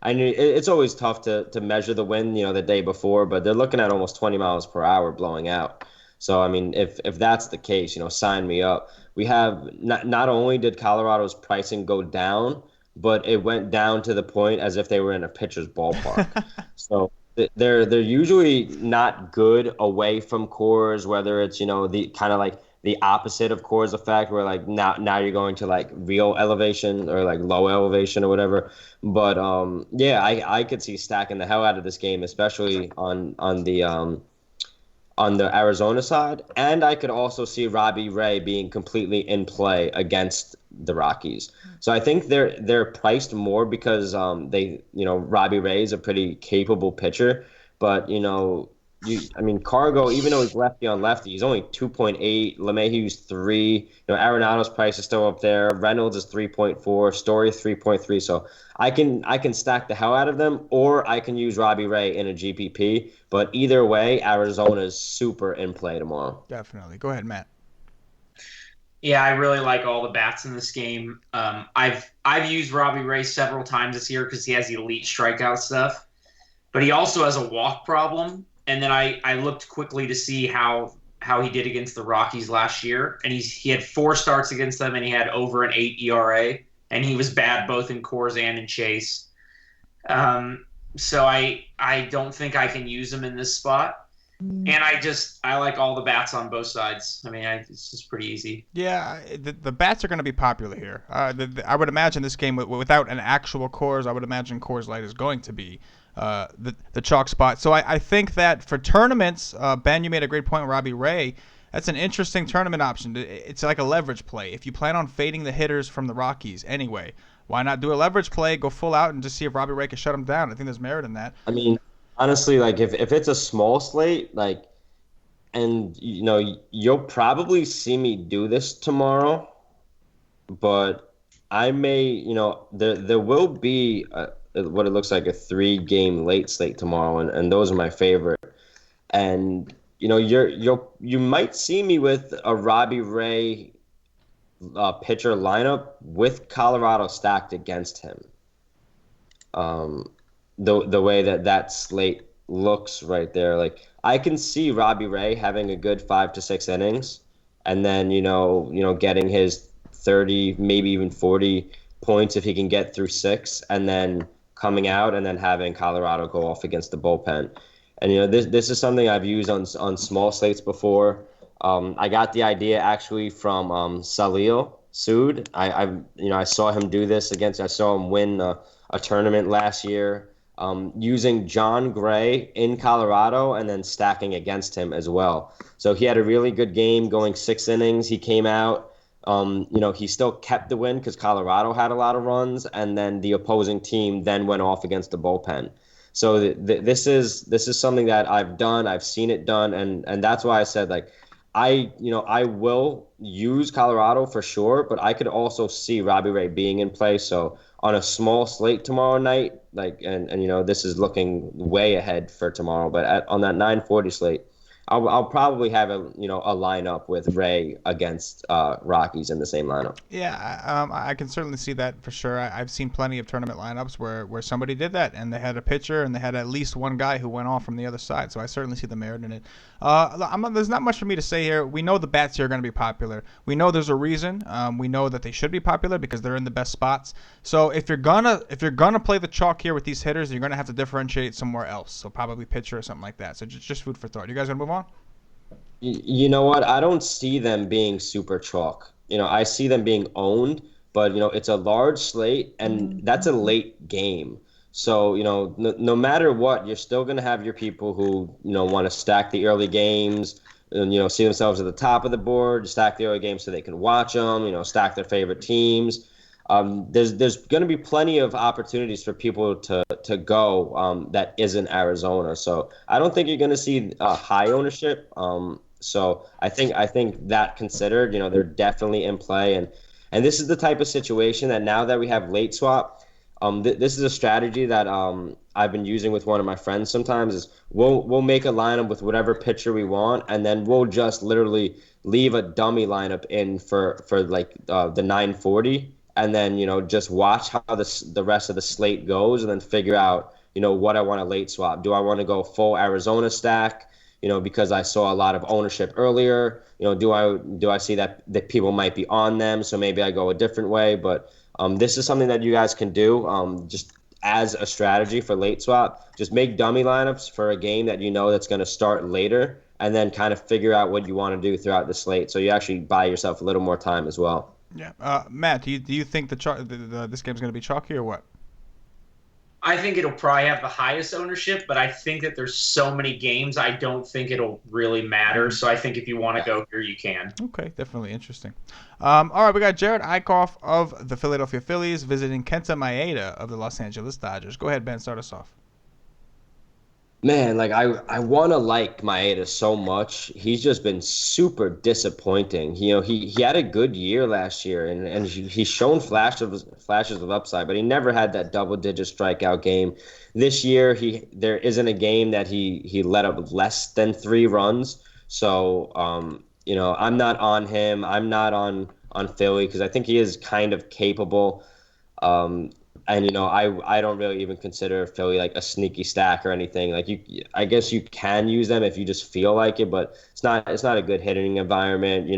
I knew it's always tough to measure the wind, you know, the day before, but they're looking at almost 20 miles per hour blowing out. So I mean, if that's the case, you know, sign me up. We have not only did Colorado's pricing go down, but it went down to the point as if they were in a pitcher's ballpark. So. They're usually not good away from Coors, whether it's, you know, the kind of like the opposite of Coors effect, where like now you're going to like real elevation or like low elevation or whatever. But yeah, I could see stacking the hell out of this game, especially on the Arizona side, and I could also see Robbie Ray being completely in play against the Rockies. So I think they're priced more because Robbie Ray is a pretty capable pitcher, but Cargo, even though he's lefty on lefty, he's only 2.8. LeMahieu's 3. Arenado's price is still up there. Reynolds is 3.4. Story 3.3. So I can stack the hell out of them, or I can use Robbie Ray in a GPP. But either way, Arizona's super in play tomorrow. Definitely. Go ahead, Matt. Yeah, I really like all the bats in this game. I've used Robbie Ray several times this year because he has the elite strikeout stuff, but he also has a walk problem. And then I looked quickly to see how he did against the Rockies last year, and he had 4 starts against them, and he had over an 8 ERA, and he was bad both in Coors and in Chase. So I don't think I can use him in this spot. And I like all the bats on both sides. I mean, it's just pretty easy. Yeah, the bats are going to be popular here. I would imagine this game without an actual Coors, I would imagine Coors Light is going to be the chalk spot. So I think that for tournaments, Ben, you made a great point with Robbie Ray. That's an interesting tournament option. It's like a leverage play. If you plan on fading the hitters from the Rockies anyway, why not do a leverage play, go full out, and just see if Robbie Ray can shut them down? I think there's merit in that. I mean, honestly, like if it's a small slate, like, and you'll probably see me do this tomorrow, but I may, there will be what it looks like a 3-game late slate tomorrow, and those are my favorite. And you might see me with a Robbie Ray pitcher lineup with Colorado stacked against him. The way that slate looks right there, like I can see Robbie Ray having a good 5 to 6 innings, and then getting his 30, maybe even 40 points if he can get through 6, and then coming out and then having Colorado go off against the bullpen. And this is something I've used on small slates before. I got the idea actually from Salil Sood. I saw him do this I saw him win a tournament last year, using John Gray in Colorado and then stacking against him as well. So he had a really good game going 6 innings. He came out. He still kept the win because Colorado had a lot of runs, and then the opposing team then went off against the bullpen. So this is something that I've done. I've seen it done, and that's why I said like I will use Colorado for sure, but I could also see Robbie Ray being in play. So on a small slate tomorrow night, like and this is looking way ahead for tomorrow, but on that 9:40 slate, I'll probably have a lineup with Ray against Rockies in the same lineup. Yeah, I can certainly see that for sure. I've seen plenty of tournament lineups where somebody did that, and they had a pitcher, and they had at least one guy who went off from the other side. So I certainly see the merit in it. There's not much for me to say here. We know the bats here are going to be popular. We know there's a reason. We know that they should be popular because they're in the best spots. So if you're gonna play the chalk here with these hitters, you're gonna have to differentiate somewhere else. So probably pitcher or something like that. So just food for thought. You guys gonna move on? You know what? I don't see them being super chalk. I see them being owned, but it's a large slate, and that's a late game. So no matter what, you're still going to have your people who want to stack the early games, and see themselves at the top of the board, stack the early games so they can watch them. Stack their favorite teams. There's going to be plenty of opportunities for people to go that isn't Arizona. So I don't think you're going to see high ownership. So I think that considered, they're definitely in play, and this is the type of situation that now that we have late swap, this is a strategy that I've been using with one of my friends sometimes. Is we'll make a lineup with whatever pitcher we want, and then we'll just literally leave a dummy lineup in for like the 9:40, and then just watch how the rest of the slate goes, and then figure out what I want to late swap. Do I want to go full Arizona stack? Because I saw a lot of ownership earlier. Do I see that people might be on them? So maybe I go a different way. But this is something that you guys can do. Just as a strategy for late swap. Just make dummy lineups for a game that you know that's going to start later, and then kind of figure out what you want to do throughout the slate. So you actually buy yourself a little more time as well. Yeah. Matt, do you think this game's going to be chalky or what? I think it'll probably have the highest ownership, but I think that there's so many games, I don't think it'll really matter. So I think if you want to go here, you can. Okay, definitely interesting. All right, we got Jared Eichhoff of the Philadelphia Phillies visiting Kenta Maeda of the Los Angeles Dodgers. Go ahead, Ben, start us off. Man, like I want to like Maeda so much. He's just been super disappointing. He had a good year last year, and he's shown flashes of upside, but he never had that double-digit strikeout game. This year, there isn't a game that he let up less than 3 runs. So, I'm not on him. I'm not on Philly because I think he is kind of capable. And I don't really even consider Philly like a sneaky stack or anything. Like I guess you can use them if you just feel like it, but it's not a good hitting environment. You're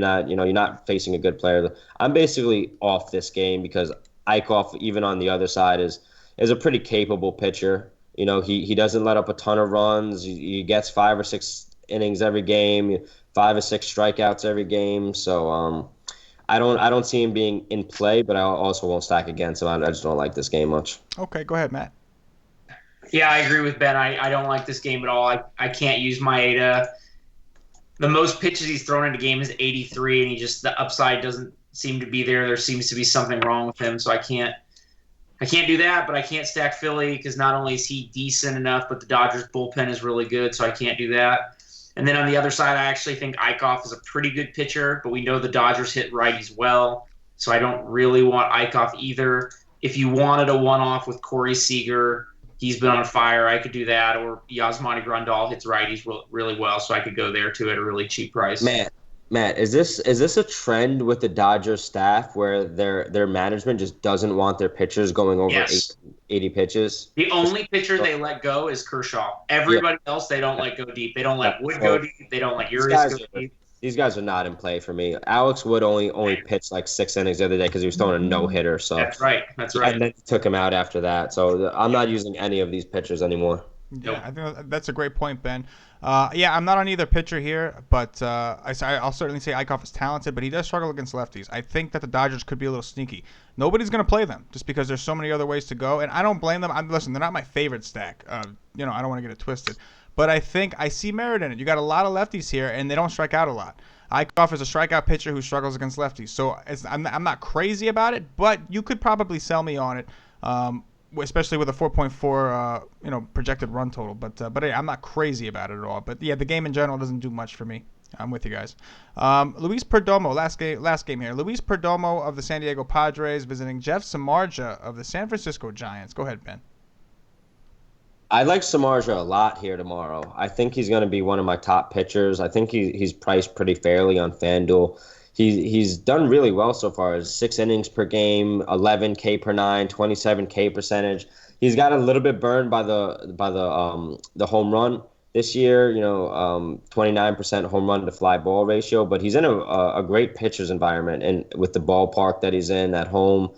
not facing a good player. I'm basically off this game because Eichhoff, even on the other side, is a pretty capable pitcher. He doesn't let up a ton of runs. He gets 5 or 6 innings every game, 5 or 6 strikeouts every game. So I don't see him being in play, but I also won't stack against him. I just don't like this game much. Okay, go ahead, Matt. Yeah, I agree with Ben. I don't like this game at all. I can't use Maeda. The most pitches he's thrown in a game is 83, and the upside doesn't seem to be there. There seems to be something wrong with him, so I can't do that, but I can't stack Philly because not only is he decent enough, but the Dodgers bullpen is really good, so I can't do that. And then on the other side, I actually think Eichhoff is a pretty good pitcher, but we know the Dodgers hit righties well, so I don't really want Eichhoff either. If you wanted a one-off with Corey Seager, he's been on fire. I could do that, or Yasmani Grandal hits righties really well, so I could go there too at a really cheap price. Matt, is this a trend with the Dodgers staff where their management just doesn't want their pitchers going over 80 pitches? The only pitcher they let go is Kershaw. Everybody else they don't let go deep. They don't let Wood go deep. They don't let Urias go deep. These guys are not in play for me. Alex Wood only pitched like 6 innings the other day because he was throwing a no-hitter. So That's right. And then he took him out after that. So I'm not using any of these pitchers anymore. Yeah, I think that's a great point, Ben. I'm not on either pitcher here, but I'll certainly say Eichhoff is talented, but he does struggle against lefties. I think that the Dodgers could be a little sneaky. Nobody's going to play them just because there's so many other ways to go, and I don't blame them. Listen, they're not my favorite stack. I don't want to get it twisted, but I think I see merit in it. You got a lot of lefties here, and they don't strike out a lot. Eichhoff is a strikeout pitcher who struggles against lefties, so I'm not crazy about it, but you could probably sell me on it. Especially with a 4.4 projected run total, but yeah, I'm not crazy about it at all. But yeah, the game in general doesn't do much for me. I'm with you guys. Luis Perdomo, last game here. Luis Perdomo of the San Diego Padres visiting Jeff Samardzija of the San Francisco Giants. Go ahead, Ben. I like Samardzija a lot here tomorrow. I think he's going to be one of my top pitchers. I think he's priced pretty fairly on FanDuel. He's done really well so far. 6 innings per game, 11 K per 9, 27 K percentage. He's got a little bit burned by the home run this year. 29% home run to fly ball ratio, but he's in a great pitcher's environment, and with the ballpark that he's in at home,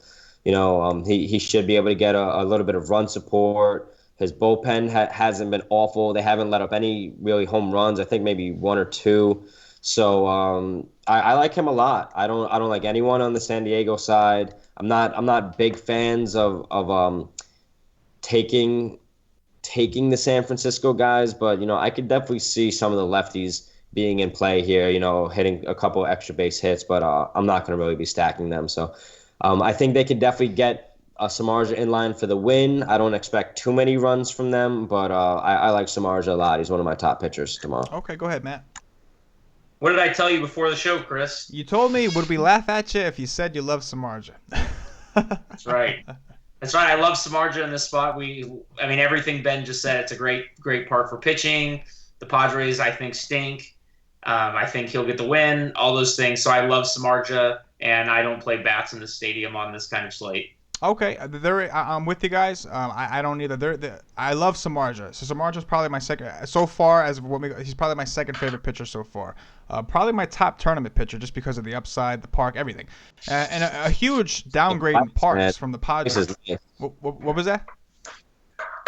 he should be able to get a little bit of run support. His bullpen hasn't been awful. They haven't let up any really home runs. I think maybe 1 or 2. So I like him a lot. I don't like anyone on the San Diego side. I'm not big fans of taking the San Francisco guys, but I could definitely see some of the lefties being in play here. Hitting a couple extra base hits, but I'm not going to really be stacking them. So I think they could definitely get Samardzija in line for the win. I don't expect too many runs from them, but I like Samardzija a lot. He's one of my top pitchers tomorrow. Okay, go ahead, Matt. What did I tell you before the show, Chris? You told me, would we laugh at you if you said you love Samardzija? That's right. I love Samardzija in this spot. Everything Ben just said. It's a great part for pitching. The Padres, I think, stink. I think he'll get the win. All those things. So I love Samardzija, and I don't play bats in the stadium on this kind of slate. Okay, I'm with you guys. I don't either. I love Samardzija. So Samardzija's probably my second so far he's probably my second favorite pitcher so far. Probably my top tournament pitcher just because of the upside, the park, everything, and a huge downgrade in parks from the Padres. What was that?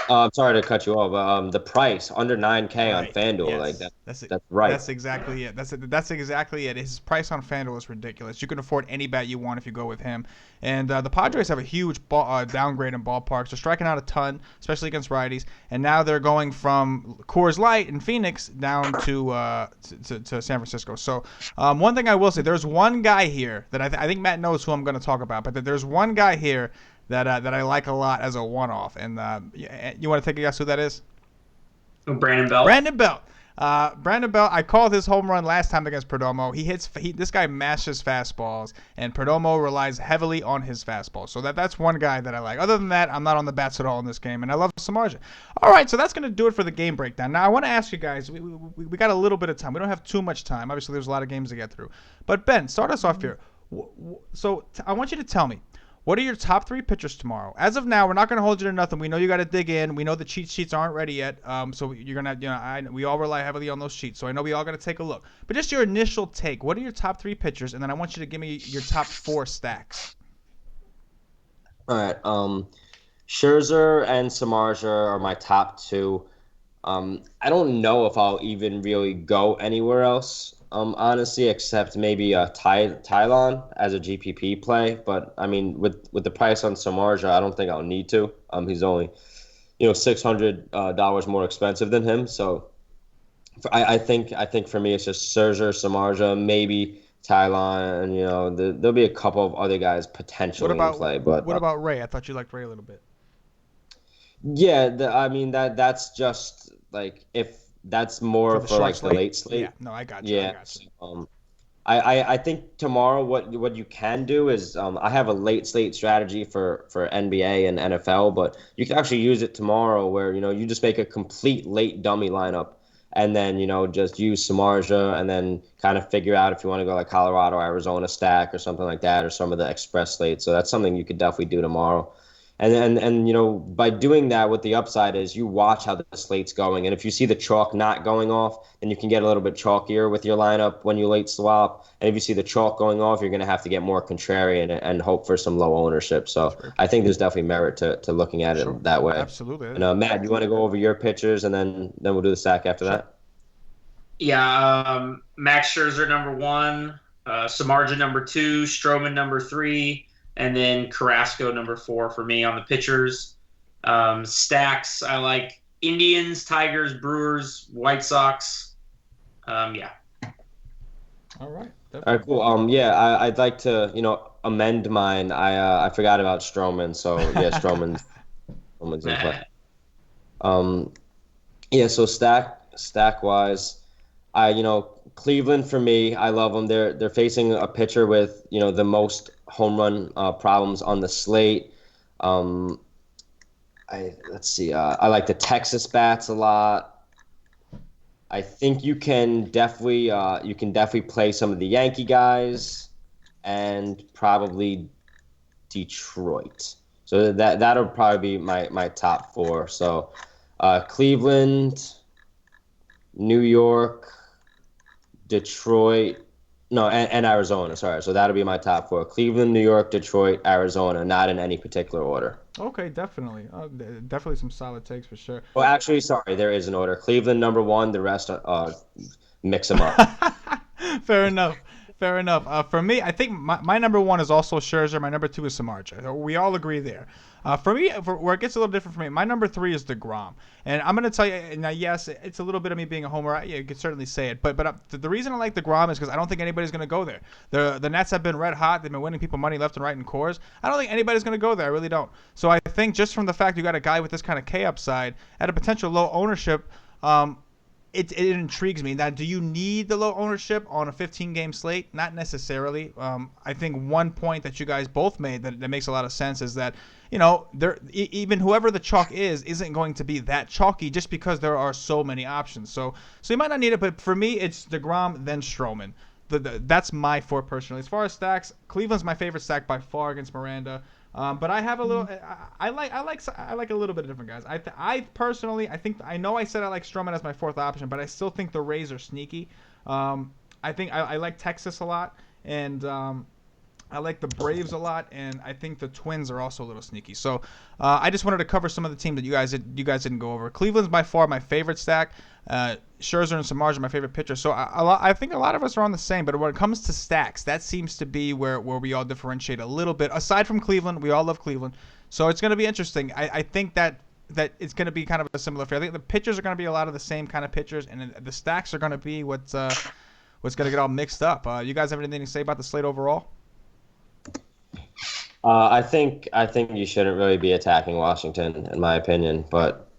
I'm sorry to cut you off, but the price under 9K on Right. FanDuel, like Yes. That's it. that's right. That's exactly it. That's exactly it. His price on FanDuel is ridiculous. You can afford any bet you want if you go with him. And the Padres have a huge downgrade in ballparks. They're striking out a ton, especially against righties. And now they're going from Coors Light in Phoenix down to San Francisco. So one thing I will say, there's one guy here that I think Matt knows who I'm going to talk about. But there's one guy here that I like a lot as a one-off. And you want to take a guess who that is? Brandon Belt. Brandon Belt. Brandon Belt, I called his home run last time against Perdomo. This guy mashes fastballs, and Perdomo relies heavily on his fastball. So that's one guy that I like. Other than that, I'm not on the bats at all in this game, and I love Sabathia. All right, so that's going to do it for the game breakdown. Now, I want to ask you guys, we got a little bit of time. We don't have too much time. Obviously, there's a lot of games to get through. But, Ben, start us off here. So I want you to tell me, what are your top 3 pitchers tomorrow? As of now, we're not going to hold you to nothing. We know you got to dig in. We know the cheat sheets aren't ready yet. So you're going to, we all rely heavily on those sheets. So I know we all got to take a look. But just your initial take. What are your top 3 pitchers? And then I want you to give me your top 4 stacks. All right. Scherzer and Samardzija are my top 2. I don't know if I'll even really go anywhere else. Honestly, except maybe Tylon as a GPP play. But I mean, with the price on Samardzija, I don't think I'll need to. He's only, $600 more expensive than him. So I think for me, it's just Scherzer, Samardzija, maybe Tylon, and there'll be a couple of other guys potentially in play. But what about Ray? I thought you liked Ray a little bit. Yeah, that's just like if. That's more for like the late slate. Yeah, no, I got you. Yeah. I think tomorrow what you can do is I have a late slate strategy for NBA and NFL, but you can actually use it tomorrow where you just make a complete late dummy lineup and then just use Samardzija and then kind of figure out if you want to go like Colorado, Arizona stack or something like that or some of the express slates. So that's something you could definitely do tomorrow. And by doing that, what the upside is, you watch how the slate's going, and if you see the chalk not going off, then you can get a little bit chalkier with your lineup when you late swap. And if you see the chalk going off, you're going to have to get more contrarian and hope for some low ownership. So I think there's definitely merit to looking at it that way. Absolutely. And Matt, you want to go over your pitchers, and then we'll do the stack after that. Yeah, Max Scherzer number 1, Samardzija number 2, Stroman number 3. And then Carrasco number 4 for me on the pitchers. Stacks, I like Indians, Tigers, Brewers, White Sox. Yeah. All right. Definitely. All right, cool. Yeah, I'd like to, amend mine. I forgot about Stroman, so yeah, Stroman's in play. Yeah, so stack wise, Cleveland for me, I love them. They're facing a pitcher with the most home run problems on the slate. Let's see. I like the Texas bats a lot. I think you can definitely play some of the Yankee guys and probably Detroit. So that'll probably be my top 4. So Cleveland, New York, Detroit, and Arizona. Sorry, so that'll be my top 4: Cleveland, New York, Detroit, Arizona. Not in any particular order. Okay, definitely, definitely some solid takes for sure. Well, actually, sorry, there is an order. Cleveland number 1. The rest, mix them up. Fair enough. For me, I think my number 1 is also Scherzer. My number 2 is Samardzija. We all agree there. For me, where it gets a little different for me, my number 3 is DeGrom. And I'm going to tell you, now, yes, it's a little bit of me being a homer. Yeah, you could certainly say it. But the reason I like DeGrom is because I don't think anybody's going to go there. The Nets have been red hot. They've been winning people money left and right in cores. I don't think anybody's going to go there. I really don't. So I think just from the fact you got a guy with this kind of K upside at a potential low ownership, it intrigues me. Now, do you need the low ownership on a 15-game slate? Not necessarily. I think one point that you guys both made that makes a lot of sense is that, even whoever the chalk isn't going to be that chalky just because there are so many options. So you might not need it, but for me, it's DeGrom, then Stroman. That's my 4 personally. As far as stacks, Cleveland's my favorite stack by far against Miranda. But I have a little. I like a little bit of different guys. I personally, I know I said I like Stroman as my 4th option, but I still think the Rays are sneaky. I think I like Texas a lot, and I like the Braves a lot, and I think the Twins are also a little sneaky. So I just wanted to cover some of the teams that you guys didn't go over. Cleveland's by far my favorite stack. Scherzer and Samaj are my favorite pitcher. So I think a lot of us are on the same. But when it comes to stacks, that seems to be where we all differentiate a little bit. Aside from Cleveland, we all love Cleveland. So it's going to be interesting. I think that it's going to be kind of a similar fare. I think the pitchers are going to be a lot of the same kind of pitchers, and the stacks are going to be what's going to get all mixed up. You guys have anything to say about the slate overall? I think you shouldn't really be attacking Washington, in my opinion. But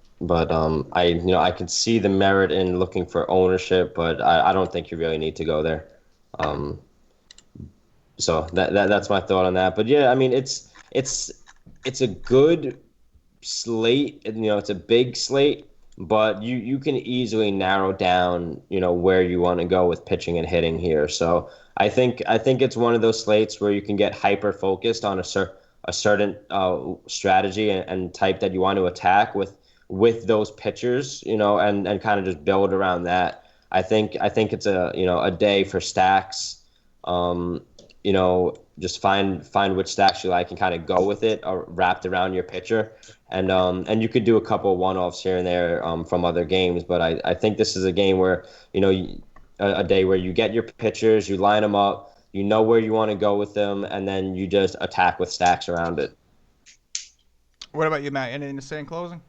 I could see the merit in looking for ownership, but I don't think you really need to go there. So that's my thought on that. But yeah, I mean it's a good slate. It's a big slate, but you can easily narrow down where you want to go with pitching and hitting here. So I think it's one of those slates where you can get hyper focused on a certain strategy and type that you want to attack with those pitchers, and kind of just build around that. I think it's a day for stacks. Just find which stacks you like and kind of go with it, or wrapped around your pitcher, and you could do a couple one-offs here and there from other games. But I think this is a game where a day where you get your pitchers, you line them up, you know where you want to go with them, and then you just attack with stacks around it. What about you, Matt? Anything to say in closing?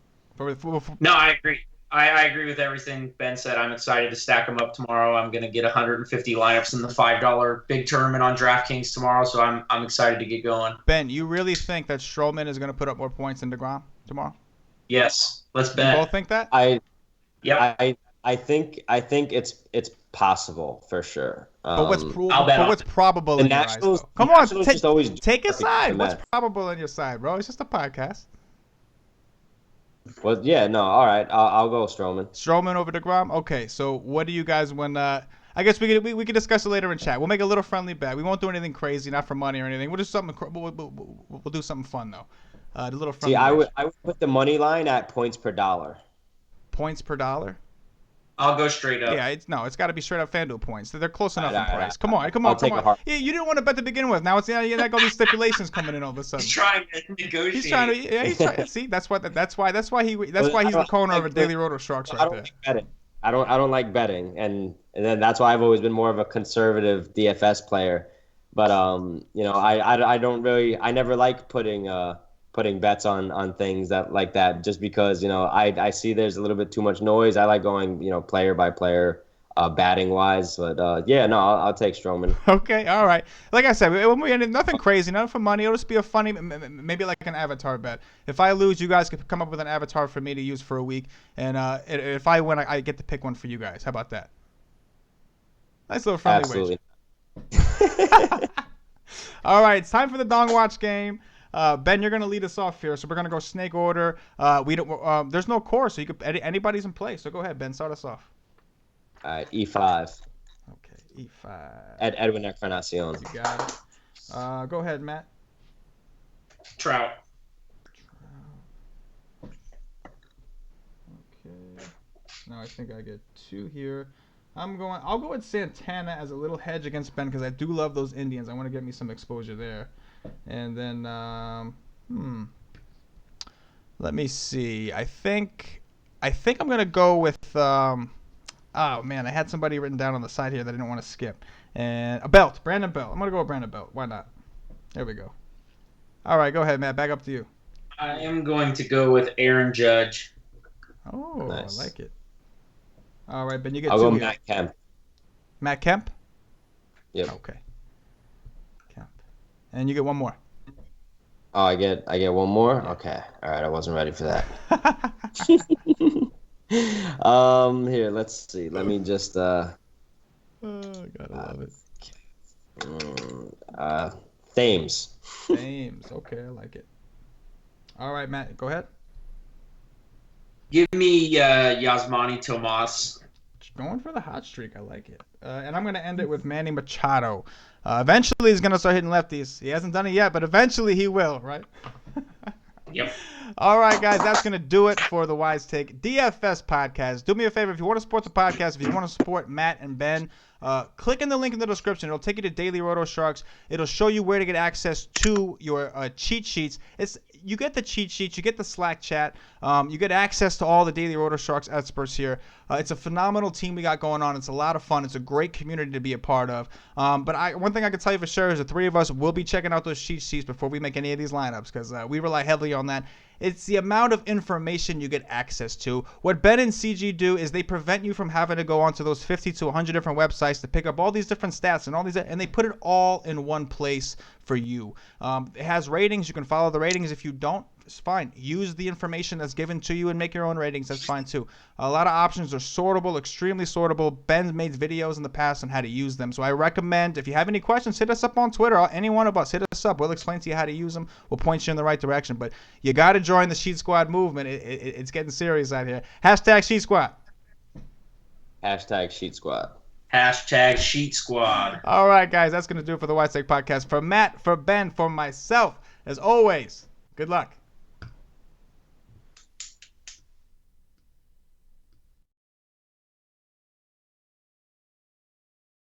No, I agree. I agree with everything Ben said. I'm excited to stack them up tomorrow. I'm going to get 150 lineups in the $5 big tournament on DraftKings tomorrow, so I'm excited to get going. Ben, you really think that Stroman is going to put up more points than DeGrom tomorrow? Yes, let's bet. You both think that? I think it's possible for sure. But what's probable in your eyes, though? Come on, take a side. What's probable in your side, bro? It's just a podcast. Well, yeah, no, all right. I'll go Stroman. Stroman over DeGrom? Okay, so what do you guys when I guess we can discuss it later in chat. We'll make a little friendly bet. We won't do anything crazy, not for money or anything. We'll do something. We'll do something fun though. A little friendly. See, I would put the money line at points per dollar. Points per dollar? I'll go straight up. Yeah, it's got to be straight up FanDuel points. They're close enough in price. Come on. Yeah, you didn't want to bet to begin with. Now it's got all these stipulations coming in all of a sudden. He's trying to negotiate. He's trying. See, that's why he's the corner of a Daily Roto Sharks right there. Like betting. I don't like betting, and then that's why I've always been more of a conservative DFS player. But I don't really. I never like putting bets on things like that, just because I see there's a little bit too much noise. I like going player by player, batting wise. But I'll take Stroman. Okay, all right. Like I said, nothing crazy, nothing for money. It'll just be a funny, maybe like an avatar bet. If I lose, you guys could come up with an avatar for me to use for a week, and if I win, I get to pick one for you guys. How about that? Nice little friendly wager. All right, it's time for the Dong Watch game. Ben, you're gonna lead us off here, so we're gonna go snake order. There's no core, so anybody's in play. So go ahead, Ben, start us off. All right, E5. Okay, E5. Edwin Encarnacion. You got it. Go ahead, Matt. Trout. Okay. Now I think I get 2 here. I'll go with Santana as a little hedge against Ben because I do love those Indians. I want to get me some exposure there. And then, let me see. I think I'm gonna go with. Oh man, I had somebody written down on the side here that I didn't want to skip. And Brandon Belt. I'm gonna go with Brandon Belt. Why not? There we go. All right, go ahead, Matt. Back up to you. I am going to go with Aaron Judge. Oh, nice. I like it. All right, Ben, you get I'll 2 go here. Matt Kemp. Matt Kemp? Yep. Okay. Kemp. And you get 1 more. Oh, I get 1 more? Yeah. Okay. All right, I wasn't ready for that. Here, let's see. Let me just oh, gotta love it. Thames. Thames. Okay, I like it. All right, Matt, go ahead. Give me Yasmani Tomas. Going for the hot streak. I like it. And I'm going to end it with Manny Machado. Eventually, he's going to start hitting lefties. He hasn't done it yet, but eventually he will, right? Yep. All right, guys, that's going to do it for the WiseTake DFS podcast. Do me a favor, if you want to support the podcast, if you want to support Matt and Ben, click in the link in the description. It'll take you to Daily Roto Sharks. It'll show you where to get access to your cheat sheets. You get the cheat sheets, you get the Slack chat, you get access to all the Daily Roto Sharks experts here. It's a phenomenal team we got going on. It's a lot of fun. It's a great community to be a part of. But one thing I can tell you for sure is the three of us will be checking out those cheat sheets before we make any of these lineups, because we rely heavily on that. It's the amount of information you get access to. What Ben and CG do is they prevent you from having to go onto those 50 to 100 different websites to pick up all these different stats and they put it all in one place for you. It has ratings. You can follow the ratings. If you don't, it's fine. Use the information that's given to you and make your own ratings. That's fine too. A lot of options are sortable, extremely sortable. Ben's made videos in the past on how to use them. So I recommend, if you have any questions, hit us up on Twitter. Any one of us, hit us up. We'll explain to you how to use them. We'll point you in the right direction. But you got to join the Sheet Squad movement. It's getting serious out here. Hashtag Sheet Squad. Hashtag Sheet Squad. Hashtag Sheet Squad. All right, guys. That's going to do it for the WiseTake podcast. For Matt, for Ben, for myself, as always, good luck.